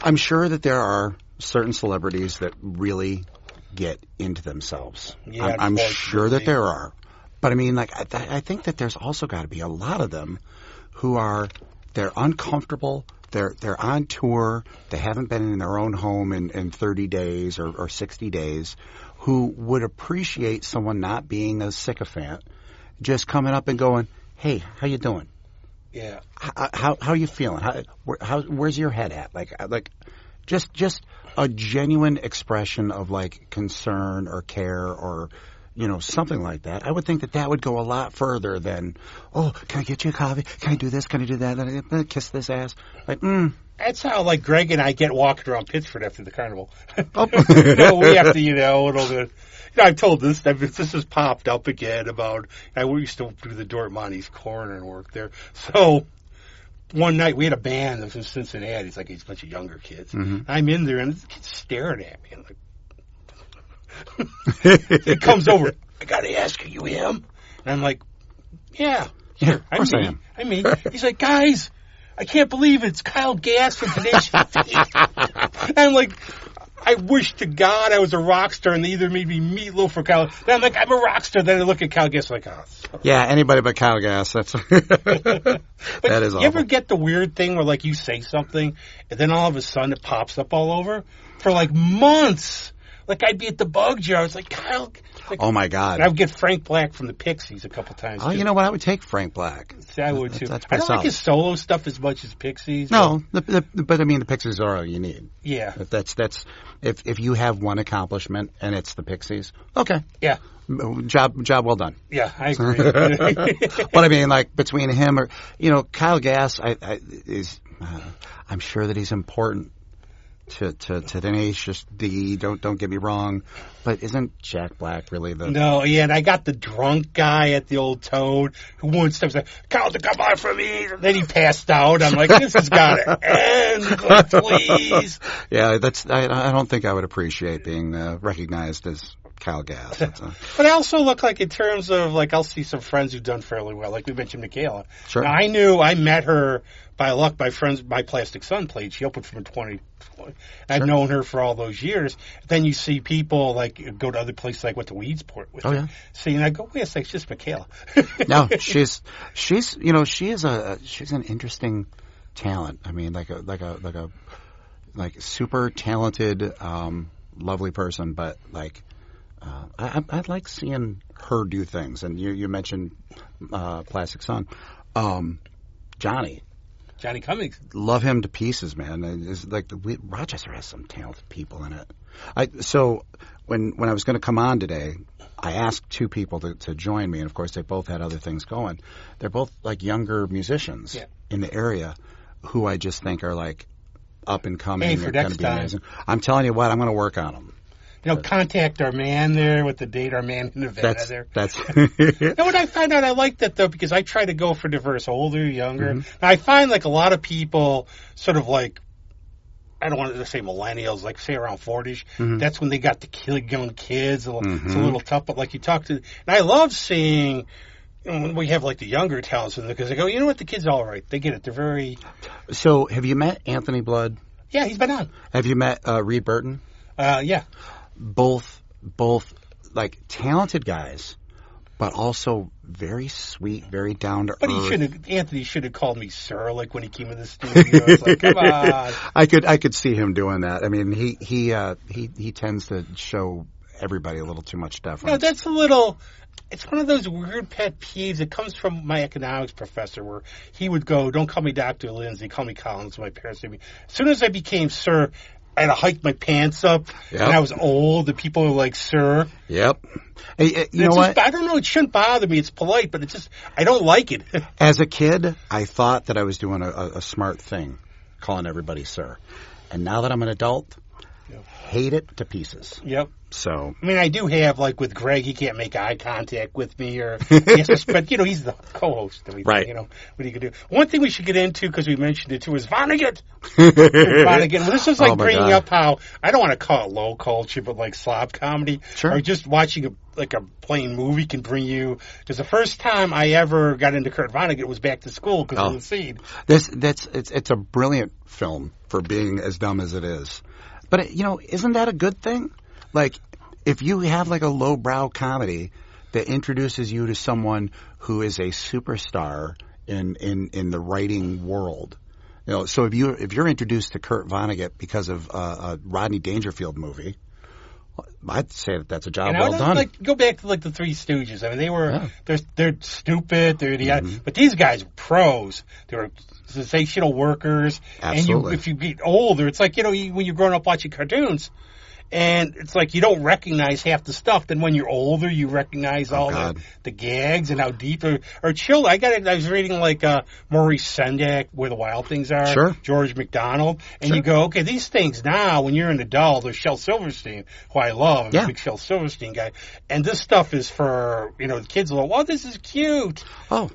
I'm sure that there are certain celebrities that really get into themselves. Yeah, I'm sure that there are. But I mean, I think that there's also got to be a lot of them who they're uncomfortable. They're on tour. They haven't been in their own home in 30 days or 60 days, who would appreciate someone not being a sycophant, just coming up and going, "Hey, how you doing? Yeah. How you feeling? Where's your head at? Just a genuine expression of concern or care or something like that. I would think that would go a lot further than, oh, can I get you a coffee? Can I do this? Can I do that? Kiss this ass. That's how, Greg and I get walking around Pittsford after the Carnival. We have to, a little bit. I've told this. This has popped up again about, we used to do the Dortmondi's Corner and work there. So, one night we had a band that was in Cincinnati. It's a bunch of younger kids. I'm in there, and the kids staring at me. And he comes over. I gotta ask you him? And I'm like, yeah, sure. I mean. He's like, guys, I can't believe it. It's Kyle Gass from Today's And I'm like, I wish to God I was a rock star and they either made me Meatloaf or Kyle. And I'm like, I'm a rock star. Then I look at Kyle Gass like, oh. Yeah, anybody but Kyle Gass. That's that is awful. You ever get the weird thing where you say something and then all of a sudden it pops up all over for months? like I'd be at the Bug Jar. I was like, Kyle. Like, oh my God! And I would get Frank Black from the Pixies a couple times. Oh, you know what? I would take Frank Black. See, I would too. That's I don't solid. like his solo stuff as much as Pixies. No, but I mean, the Pixies are all you need. Yeah. If you have one accomplishment and it's the Pixies, okay. Yeah. Job well done. Yeah, I agree. But I mean, like between him or Kyle Gass, I'm sure that he's important to Tenacious D. Don't get me wrong, but isn't Jack Black really the? No, yeah, and I got the drunk guy at the Old Toad who once was like, "Kyle, to come on for me." Then he passed out. I'm like, "This has got to end, like, please." Yeah, I don't think I would appreciate being recognized as Kyle Gass. But I also look like in terms of like I'll see some friends who've done fairly well, like we mentioned Michaela. Sure. Now, I met her by luck. My Plastic Sun played. She opened from 2020. I've known her for all those years. Then you see people like go to other places, like went to Weedsport with her. Yeah. See, and I go, wait a second, it's just Michaela. No, she's an interesting talent. I mean, like a super talented, lovely person, but like. I like seeing her do things, and you mentioned Plastic Sun, Johnny Cummings. Love him to pieces, man. It's like Rochester has some talented people in it. So when I was going to come on today, I asked two people to join me, and of course they both had other things going. They're both like younger musicians in the area who I just think are like up and coming. Hey, for next be time. amazing. I'm telling you what, I'm going to work on them. Contact our man there with the date, our man in Nevada there. That's. What I find out, I like that though, because I try to go for diverse, older, younger. Mm-hmm. Now, I find like a lot of people sort of like, I don't want to say millennials, like say around 40s. Mm-hmm. That's when they got the young kids. It's a little tough, but like you talk to, and I love seeing, when we have like the younger talents in there, because they go, you know what, the kids are all right. They get it. They're very. So, have you met Anthony Blood? Yeah, he's been on. Have you met Reed Burton? Yeah. Both like talented guys, but also very sweet, very down to earth. But Anthony should have called me sir, like when he came in the studio. It's like, come on. I could see him doing that. I mean, he tends to show everybody a little too much deference. That's it's one of those weird pet peeves. It comes from my economics professor, where he would go, "Don't call me Dr. Lindsay, call me Collins." My parents said me. As soon as I became sir, I had to hike my pants up, and I was old. The people were like, "Sir." Yep. Hey, you know what? I don't know. It shouldn't bother me. It's polite, but it's just I don't like it. As a kid, I thought that I was doing a smart thing, calling everybody sir, and now that I'm an adult, hate it to pieces. Yep. So I mean, I do have like with Greg, he can't make eye contact with me, or but he's the co-host. Right. What he could do. One thing we should get into, because we mentioned it too, is Vonnegut. Vonnegut. Well, this is like bringing up how I don't want to call it low culture, but like slob comedy, or just watching a plain movie can bring you. Because the first time I ever got into Kurt Vonnegut was Back to School because of the scene. It's a brilliant film for being as dumb as it is. But isn't that a good thing? Like, if you have like a lowbrow comedy that introduces you to someone who is a superstar in the writing world, so if you're introduced to Kurt Vonnegut because of a Rodney Dangerfield movie, I'd say that's a job well done. Like, go back to like the Three Stooges. I mean, they're stupid, they're idiotic, but these guys were pros. They were sensational workers. Absolutely. And if you get older, it's like when you're growing up watching cartoons. And it's like you don't recognize half the stuff. Then when you're older, you recognize all the gags and how deep or chill. I was reading like Maurice Sendak, Where the Wild Things Are. Sure. George MacDonald. And you go, okay, these things now, when you're an adult, there's Shel Silverstein, who I love. I'm a big Shel Silverstein guy. And this stuff is for, the kids are like, well, this is cute. Oh.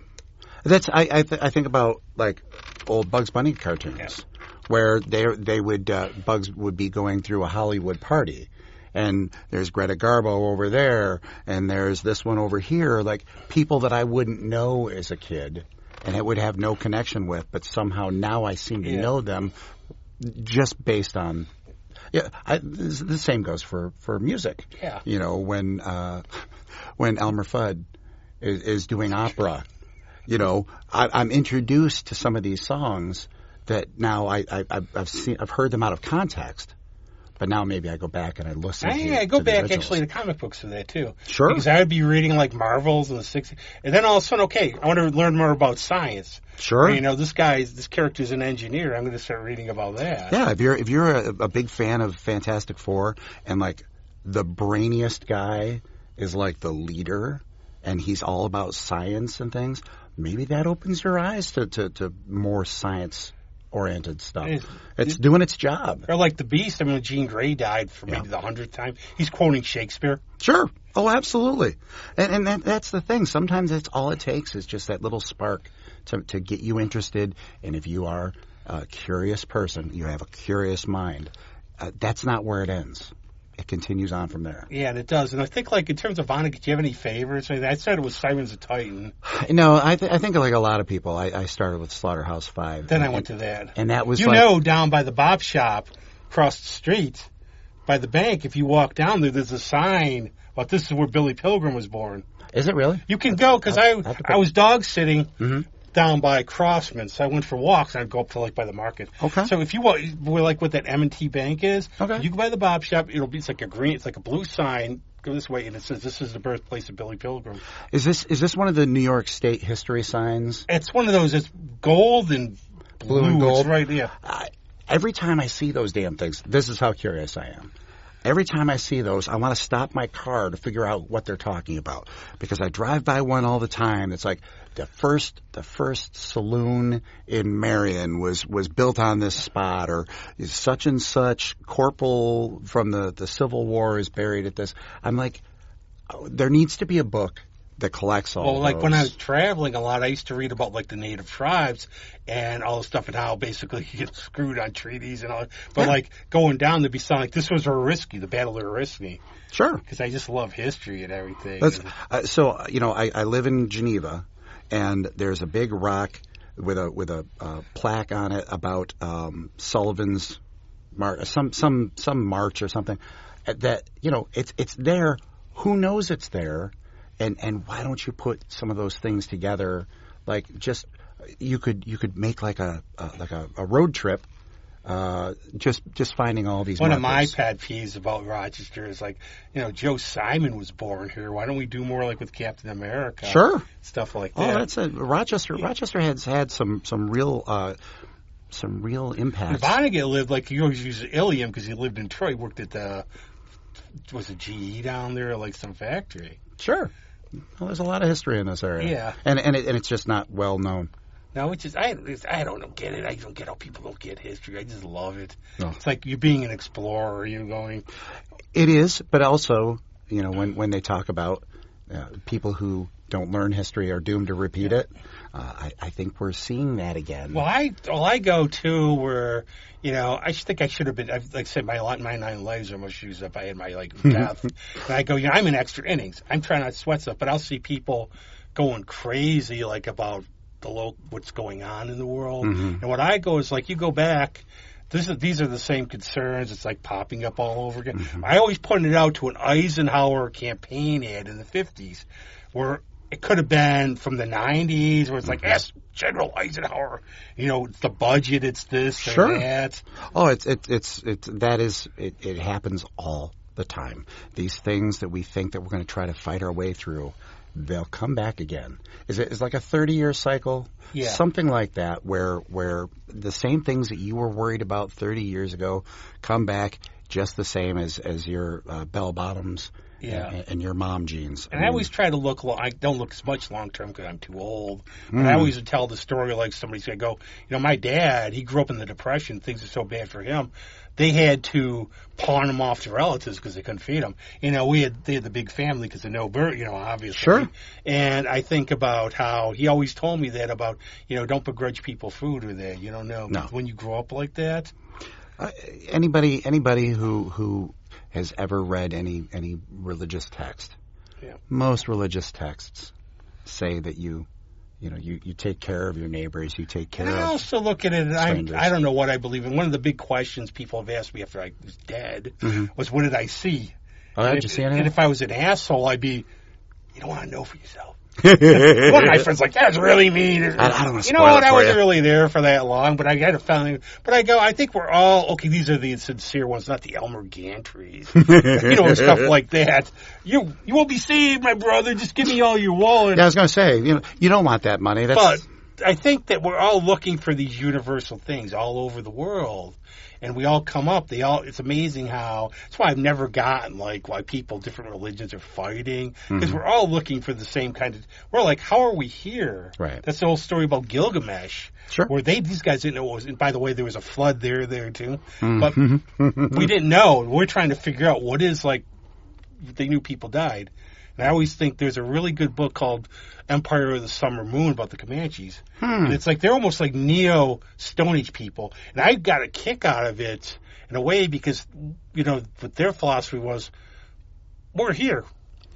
I think about like old Bugs Bunny cartoons. Yeah. Where Bugs would be going through a Hollywood party, and there's Greta Garbo over there, and there's this one over here, like people that I wouldn't know as a kid, and I would have no connection with, but somehow now I seem to know them, just based on. Yeah, the same goes for music. Yeah, when Elmer Fudd is doing opera, I'm introduced to some of these songs. That now I've heard them out of context, But now maybe I go back and I listen I to go the back originals. actually to comic books for that too. Sure. Because I would be reading like Marvels in the 60s. And then all of a sudden, okay, I want to learn more about science. Sure. You know, this character's an engineer. I'm going to start reading about that. Yeah, if you're a big fan of Fantastic Four and like the brainiest guy is like the leader and he's all about science and things, maybe that opens your eyes to more science-oriented stuff. It's doing its job. Or like The Beast. I mean, when Jean Grey died for maybe the 100th time, he's quoting Shakespeare. Sure. Oh, absolutely. And that's the thing. Sometimes it's all it takes is just that little spark to get you interested. And if you are a curious person, you have a curious mind, that's not where it ends. It continues on from there. Yeah, and it does. And I think, like, in terms of Vonnegut, do you have any favorites? I said it was Simon the Titan. No, I think like a lot of people, I started with Slaughterhouse-Five. Then I went to that. And that was down by the Bop Shop, across the street, by the bank, if you walk down there's a sign about this is where Billy Pilgrim was born. Is it really? You can go, because I was dog sitting down by Crossman, so I went for walks, and I'd go up to, like, by the market. Okay. So if you walk, where, like, what that M&T Bank is, okay. You go by the Bop Shop, it's like a blue sign, go this way, and it says this is the birthplace of Billy Pilgrim. Is this one of the New York State history signs? It's one of those, it's gold and blue. And gold? It's right, yeah. Every time I see those damn things, this is how curious I am. Every time I see those, I want to stop my car to figure out what they're talking about. Because I drive by one all the time. It's like the first saloon in Marion was built on this spot, or such and such corporal from the Civil War is buried at this. I'm like, there needs to be a book that collects all like those. When I was traveling a lot, I used to read about like the native tribes and all the stuff and how basically you get screwed on treaties and all. But like going down, there'd be something like this was Oriskany, the Battle of Oriskany. Sure. Because I just love history and everything. So I live in Geneva, and there's a big rock with a plaque on it about Sullivan's march, some march or something. That it's there. Who knows it's there? And why don't you put some of those things together? Like you could make like a road trip, just finding all these. One of my pet peeves about Rochester is like, Joe Simon was born here. Why don't we do more like with Captain America? Sure, stuff like that. Oh, that's Rochester. Rochester has had some real impacts. Vonnegut lived like he always used Ilium because he lived in Troy. He worked at was it GE down there, or like some factory. Sure. Well, there's a lot of history in this area. Yeah. And it's just not well known. No, I don't get it. I don't get how people don't get history. I just love it. No. It's like you're being an explorer. You're going. It is, but also, when they talk about people who don't learn history are doomed to repeat it, I think we're seeing that again. Well, I go to where, I think I should have been, like I said, my 9 lives are almost used up. I had my, death. And I go, I'm in extra innings. I'm trying not to sweat stuff, but I'll see people going crazy, like, about what's going on in the world. And what I go is, like, you go back, these are the same concerns. It's like popping up all over again. I always pointed out to an Eisenhower campaign ad in the 50s where it could have been from the 90s where it's like, yes, General Eisenhower, it's the budget, it's this or that. Oh, it happens all the time. These things that we think that we're going to try to fight our way through, they'll come back again. It's like a 30-year cycle, something like that, where the same things that you were worried about 30 years ago come back just the same as your bell bottoms. And your mom jeans. And I always try to look. I don't look as much long term because I'm too old. But I always would tell the story like somebody's going to go. My dad, he grew up in the Depression. Things are so bad for him. They had to pawn him off to relatives because they couldn't feed him. They had the big family because of no birth. Obviously. Sure. And I think about how he always told me that about don't begrudge people food or that. You don't know when you grow up like that. Anybody who has ever read any religious text. Yeah. Most religious texts say that you take care of your neighbors, you take care of I also look at it, strangers. I don't know what I believe in. One of the big questions people have asked me after I was dead was, what did I see? Oh, did you see anything? And if I was an asshole, I'd be, you don't want to know for yourself. One of my friends like, that's really mean. I don't want to You know spoil what? it I for wasn't you. really there for that long, but I had a feeling. But I go, I think we're all, okay, these are the sincere ones, not the Elmer Gantries. And stuff like that. You won't be saved, my brother. Just give me all your wallet. Yeah, I was going to say, you don't want that money. But I think that we're all looking for these universal things all over the world. And we all come up. It's amazing how. That's why I've never gotten like why people, different religions, are fighting because we're all looking for the same kind of. We're like, how are we here? Right. That's the whole story about Gilgamesh. Sure. Where these guys didn't know what was. And by the way, there was a flood there too. But we didn't know. We're trying to figure out what is like. They knew people died. And I always think there's a really good book called Empire of the Summer Moon about the Comanches. And it's like they're almost like Neo-Stone Age people. And I got a kick out of it in a way because, what their philosophy was, we're here,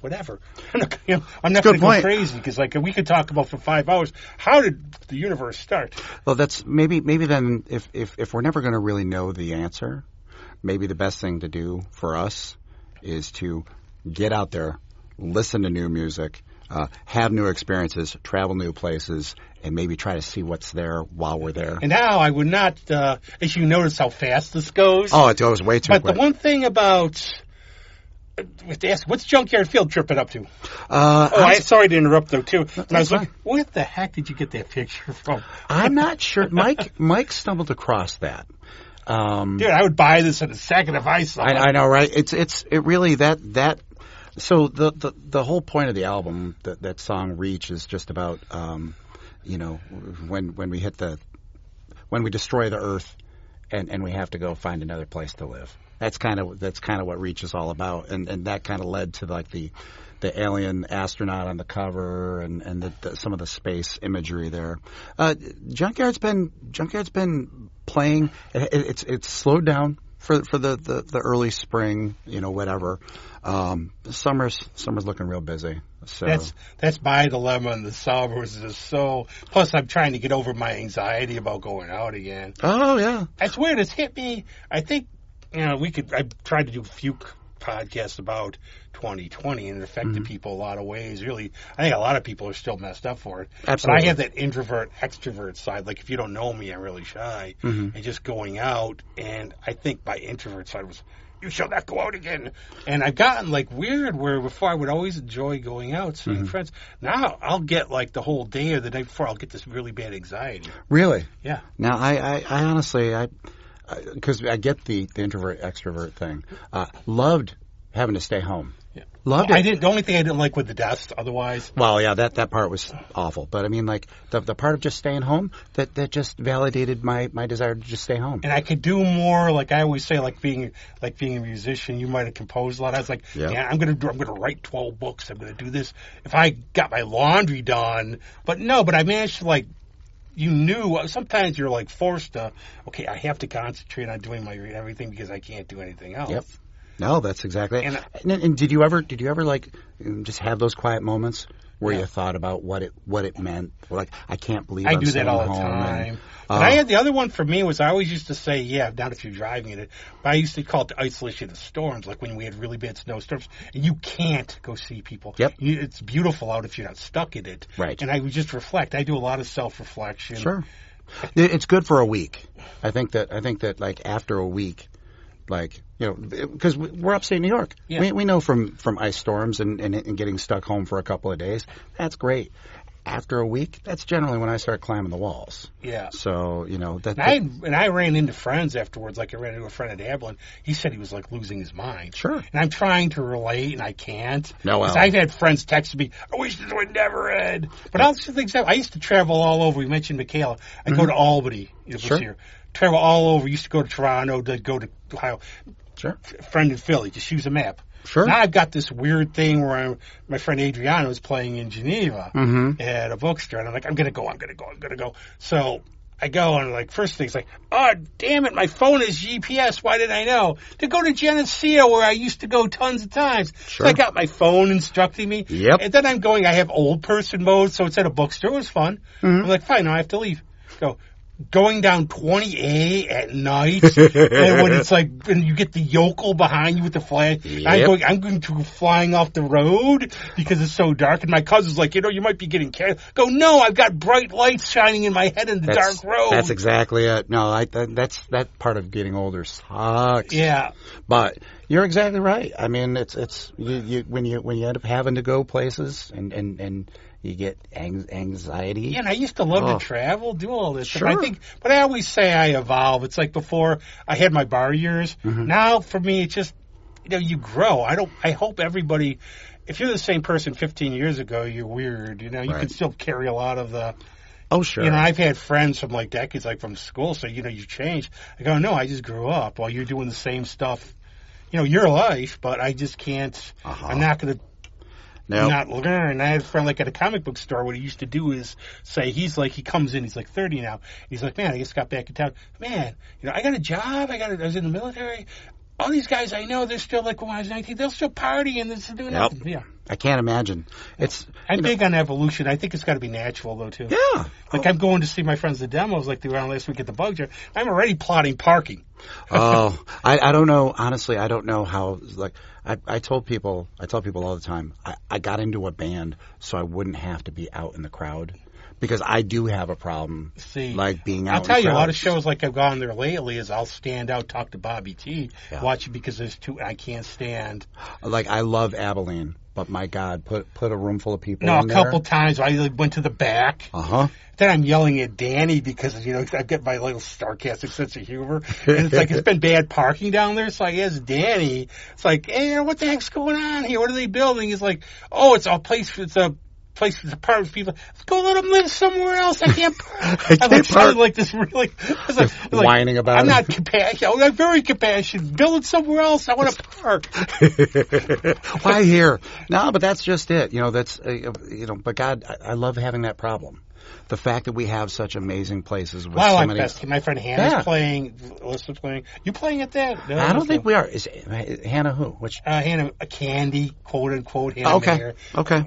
whatever. I'm not going to go crazy because like we could talk about for 5 hours, how did the universe start? Well, that's maybe then if we're never going to really know the answer, maybe the best thing to do for us is to get out there, listen to new music, have new experiences, travel new places, and maybe try to see what's there while we're there. And now I would not, as you notice how fast this goes. Oh, it goes way too quick. But the one thing about, what's Junkyard Field tripping up to? I'm sorry to interrupt though too. And I was like, where the heck did you get that picture from? I'm not sure. Mike stumbled across that. Dude, I would buy this in a second if I saw it. I know, right? It really that. So the whole point of the album, that song "Reach," is just about when we destroy the earth and we have to go find another place to live. That's kind of what "Reach" is all about, and that kind of led to like the alien astronaut on the cover and some of the space imagery there. Junkyard's been playing. It's slowed down for the early spring, whatever. Summer's looking real busy. So that's my dilemma in the summers is so. Plus, I'm trying to get over my anxiety about going out again. Oh yeah, that's weird. It's hit me. I think I tried to do a few podcasts about 2020 and it affected people a lot of ways. Really, I think a lot of people are still messed up for it. Absolutely. But I have that introvert extrovert side. Like if you don't know me, I'm really shy and just going out. And I think my introvert side was, you shall not go out again. And I've gotten like weird where before I would always enjoy going out, seeing friends. Now I'll get like the whole day or the day before I'll get this really bad anxiety. Really? Yeah. Now I honestly because I get the introvert extrovert thing. Loved having to stay home. Yeah. Loved it. The only thing I didn't like with the dust. Otherwise, well, yeah, that part was awful. But I mean, like the part of just staying home that just validated my desire to just stay home. And I could do more. Like I always say, like being a musician, you might have composed a lot. I was like, yeah, I'm gonna write 12 books. I'm gonna do this. If I got my laundry done, but I managed to like. You knew sometimes you're like forced to. Okay, I have to concentrate on doing my everything because I can't do anything else. Yep. No, that's exactly. And did you ever like just have those quiet moments where you thought about what it meant? Like I can't believe I'm do that all the home time. But I had the other one for me was I always used to say, not if you're driving in it, but I used to call it the isolation of storms, like when we had really bad snowstorms, and you can't go see people. Yep. It's beautiful out if you're not stuck in it. Right. And I would just reflect. I do a lot of self-reflection. Sure. It's good for a week. I think that like after a week, like because we're upstate New York, we know from ice storms and getting stuck home for a couple of days. That's great. After a week, that's generally when I start climbing the walls. Yeah. So I ran into friends afterwards. Like I ran into a friend at Abilene. He said he was like losing his mind. Sure. And I'm trying to relate, and I can't. No, well. I've had friends text me, "I wish this would never end." But I'll just think I used to travel all over. You mentioned Michaela. I go to Albany. Sure. Here. Travel all over. Used to go to Toronto. To go to Ohio. Sure. Friend in Philly. Just use a map. Sure. Now I've got this weird thing where my friend Adriana is playing in Geneva at a bookstore, and I'm like, I'm gonna go. So I go, and like first thing's like, oh damn it, my phone is GPS. Why didn't I know to go to Geneseo where I used to go tons of times? Sure. So I got my phone instructing me. Yep. And then I have old person mode, so it's at a bookstore. It was fun. I'm like, fine, now I have to leave. Go. going down 20A at night, and when it's like, and you get the yokel behind you with the flag, Yep. I'm going to flying off the road because it's so dark, and my cousin's like, you might be getting carried. Go, no, I've got bright lights shining in my head in the dark road. That's exactly it. No, that part of getting older sucks. Yeah. But you're exactly right. I mean, it's you when you end up having to go places and you get anxiety. Yeah, and I used to love to travel, do all this Sure. stuff. But I always say I evolve. It's like before I had my bar years. Mm-hmm. Now, for me, it's just, you grow. I hope everybody, if you're the same person 15 years ago, you're weird. You Right. can still carry a lot of the, Oh, sure. I've had friends from like decades, like from school, so, you change. I go, no, I just grew up while you're doing the same stuff, your life, but I just can't, I'm not going to, not learn. I had a friend like at a comic book store. What he used to do is say, he comes in, he's like 30 now. He's like, man, I just got back in town. Man, I got a job. I was in the military. All these guys I know, they're still like when I was 19, they'll still party and they're still doing nothing. Yeah. I can't imagine. I'm big on evolution. I think it's got to be natural though too. Yeah. Like I'm going to see my friends the demos like they were on last week at the Bug Jar. I'm already plotting parking. Oh, I don't know. Honestly, I don't know how. Like I tell people all the time. I got into a band so I wouldn't have to be out in the crowd because I do have a problem. Like being out. I'll tell in you, a lot crowds. of shows like I've gone there lately is I'll stand out, talk to Bobby T, watch it because I can't stand. Like I love Abilene, but my God, put a room full of people. No, in a couple times I went to the back. Then I'm yelling at Danny because, I get my little sarcastic sense of humor. And it's like, it's been bad parking down there. So I asked Danny, it's like, hey, what the heck's going on here? What are they building? He's like, oh, it's a place for apartments. People, go let them live somewhere else. I can't park. I'm sounding like this really, whining about I'm not compassionate. I'm very compassionate. Build it somewhere else. I want to park. Why here? No, but that's just it. That's, but God, I love having that problem. The fact that we have such amazing places with so many. My friend Hannah's playing. Alyssa's playing. You playing at that? No, I don't think we are. Is Hannah who? Which? Hannah Candy, quote unquote. Hannah Mayer. Okay.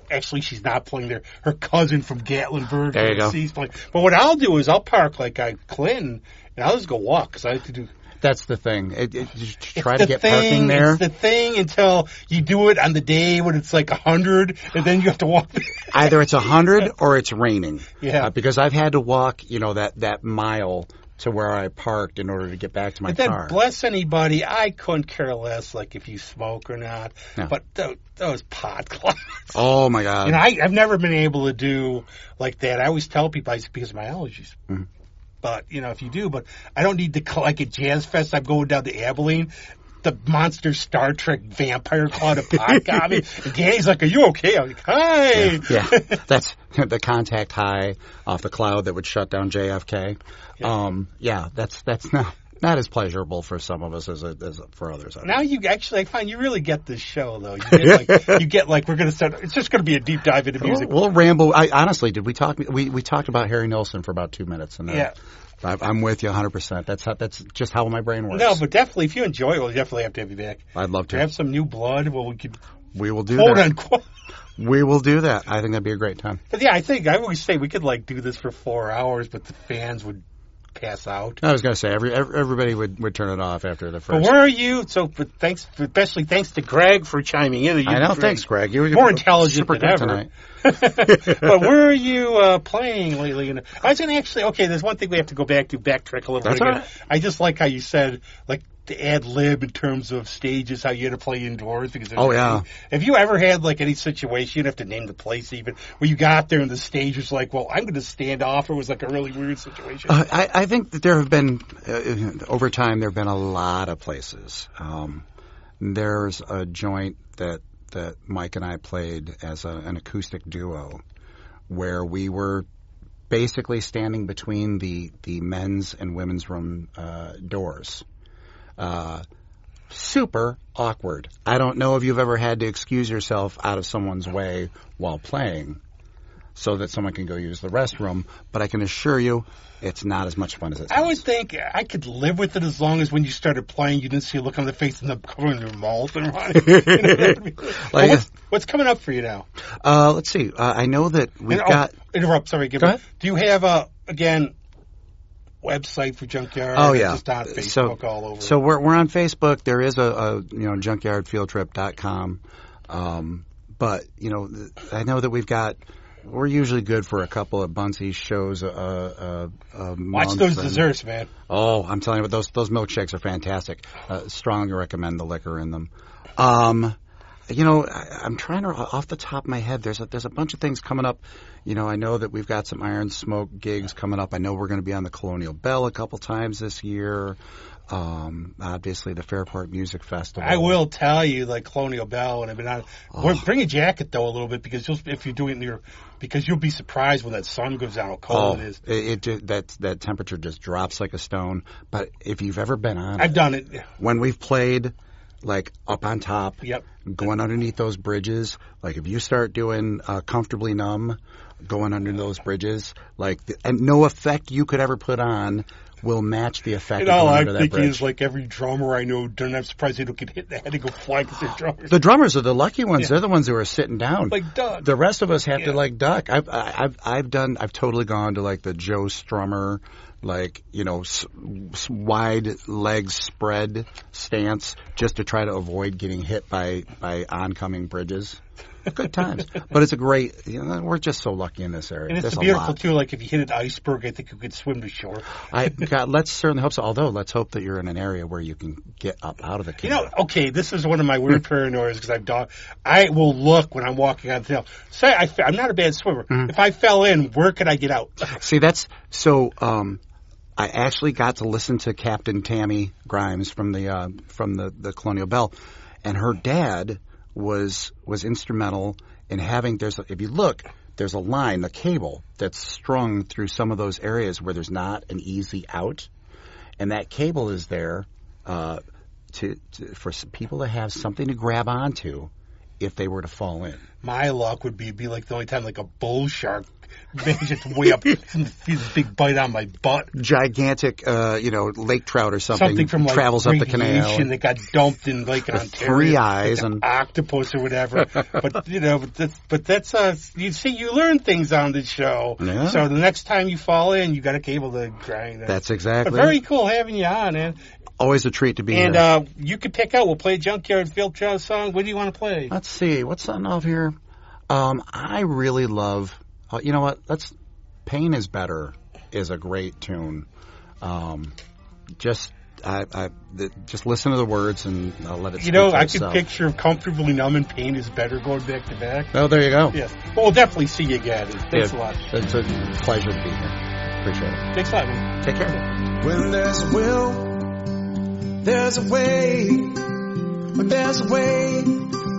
Actually, she's not playing there. Her cousin from Gatlinburg. There you go. She's playing. But what I'll do is I'll park like Clinton, and I'll just go walk because I like to do. That's the thing. Try to get parking there. It's the thing until you do it on the day when it's like 100, and then you have to walk. Either it's 100 or it's raining. Yeah. Because I've had to walk, that mile to where I parked in order to get back to my car. Bless anybody. I couldn't care less, like if you smoke or not. No. But those pot clouds. Oh my God. I've never been able to do like that. I always tell people because of my allergies. Mm-hmm. But, if you do, but I don't need to, like at Jazz Fest, I'm going down to Abilene, the monster Star Trek vampire cloud of pot got me. And Danny's like, are you okay? I'm like, hi. Yeah. That's the contact high off the cloud that would shut down JFK. That's not as pleasurable for some of us as for others. Now you actually, I find you really get this show though. You get like we're going to start. It's just going to be a deep dive into music. We'll ramble. Honestly, did we talk? We talked about Harry Nilsson for about 2 minutes, and I'm with you 100%. That's just how my brain works. No, but definitely, if you enjoy it, we'll definitely have to have you back. I'd love to have some new blood. We will do quote that. Unquote. We will do that. I think that'd be a great time. But yeah, I always say we could like do this for 4 hours, but the fans would pass out. I was going to say everybody would turn it off after the first. But where are you? Especially thanks to Greg for chiming in. I know. Thanks, Greg. You're more intelligent than ever tonight. But where are you playing lately? I was going to actually. Okay, there's one thing we have to backtrack a little bit. Right. I just like how you said like to ad lib in terms of stages, how you had to play indoors because. Have you ever had like any situation, you don't have to name the place even, where you got there and the stage was like, well, I'm going to stand off, or it was like a really weird situation? I think that there have been over time there have been a lot of places. There's a joint that Mike and I played as an acoustic duo where we were basically standing between the men's and women's room doors. Super awkward. I don't know if you've ever had to excuse yourself out of someone's way while playing so that someone can go use the restroom, but I can assure you it's not as much fun as it sounds. I would think I could live with it as long as when you started playing you didn't see a look on the face and them covering their mouth and running. What's coming up for you now? Let's see. I know that we've got... Interrupt, sorry. Go ahead. Do you have again, website for Junkyard. Oh, yeah. Just on Facebook all over. So we're on Facebook. There is a junkyardfieldtrip.com. But, I know that we're usually good for a couple of Bunsey shows a Watch those desserts, man. Oh, I'm telling you, those milkshakes are fantastic. Strongly recommend the liquor in them. I'm trying to, off the top of my head, there's a bunch of things coming up. I know that we've got some Iron Smoke gigs coming up. I know we're going to be on the Colonial Bell a couple times this year. Obviously the Fairport Music Festival. I will tell you, like Colonial Bell, and I've been on. Bring a jacket though a little bit because you'll be surprised when that sun goes down how cold it is. That temperature just drops like a stone. But if you've ever been on, I've done it. When we've played, like up on top, yep, going underneath those bridges. Like if you start doing Comfortably Numb, going under those bridges, and no effect you could ever put on will match the effect of going under that bridge. All I'm thinking is like every drummer I know, I'm surprised they don't get hit in the head and go flying because they're drummers. The drummers are the lucky ones. Yeah. They're the ones who are sitting down. Like duck. The rest of us have to duck. I've totally gone to like the Joe Strummer, wide legs spread stance just to try to avoid getting hit by oncoming bridges. Good times. But it's a great, we're just so lucky in this area. And it's beautiful, too. Like, if you hit an iceberg, I think you could swim to shore. Let's certainly hope so. Although, let's hope that you're in an area where you can get up out of the cave. Okay, this is one of my weird paranoias because I will look when I'm walking on the hill. Say, I'm not a bad swimmer. Mm-hmm. If I fell in, where could I get out? See, that's, so, I actually got to listen to Captain Tammy Grimes from the Colonial Bell, and her dad was instrumental in having, if you look, there's a line, the cable that's strung through some of those areas where there's not an easy out, and that cable is there for people to have something to grab onto if they were to fall in. My luck would be like the only time like a bull shark just way up, big bite on my butt. Gigantic, lake trout or something from travels up the canal. That got dumped in Lake Ontario. 3 eyes and octopus or whatever. but that's you learn things on this show. Yeah. So the next time you fall in, you got a cable to grind. That's exactly. But very cool having you on, man. Always a treat to be here. And you can pick out. We'll play a Junkyard Field Trial song. What do you want to play? Let's see. What's something off here? I really love. You know what? Pain is Better is a great tune. Just listen to the words and I'll let it. I can picture Comfortably Numb and Pain is Better going back to back. Oh, there you go. Yes. Well, we'll definitely see you again. Thanks a lot. It's a pleasure to be here. Appreciate it. Thanks a lot, man. Take care. When there's a will, there's a way. When there's a way,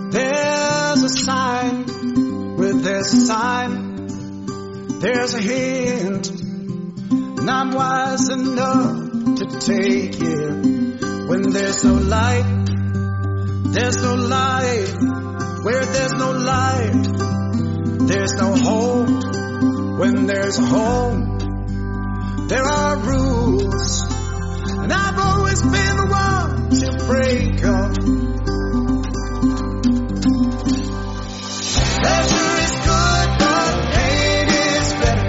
there's a sign. When there's a sign, there's a hint, and I'm wise enough to take it. When there's no light, there's no light. Where there's no light, there's no hope. When there's a home, there are rules, and I've always been the one to break them. Pleasure is good, but pain is better.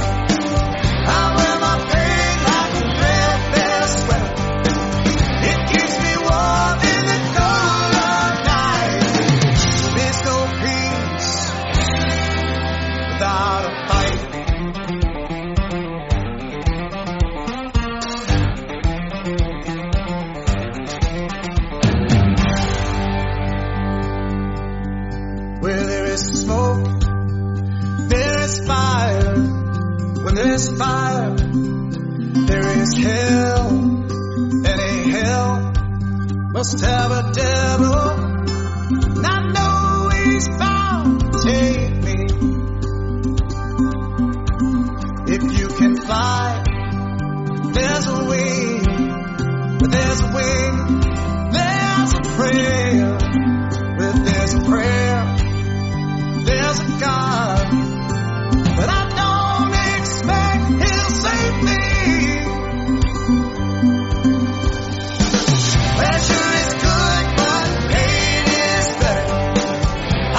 I wear my pain like a threadbare sweater. It keeps me warm in the cold of night. There's no peace without a fight. Where there is smoke, there is fire. When there is fire, there is hell. Any hell must have a devil, and I know he's bound to take me. If you can fly, there's a wing. But there's a wing, there's a prayer. Where there's a prayer, there's a God, but I don't expect He'll save me. Pleasure is good, but pain is better. I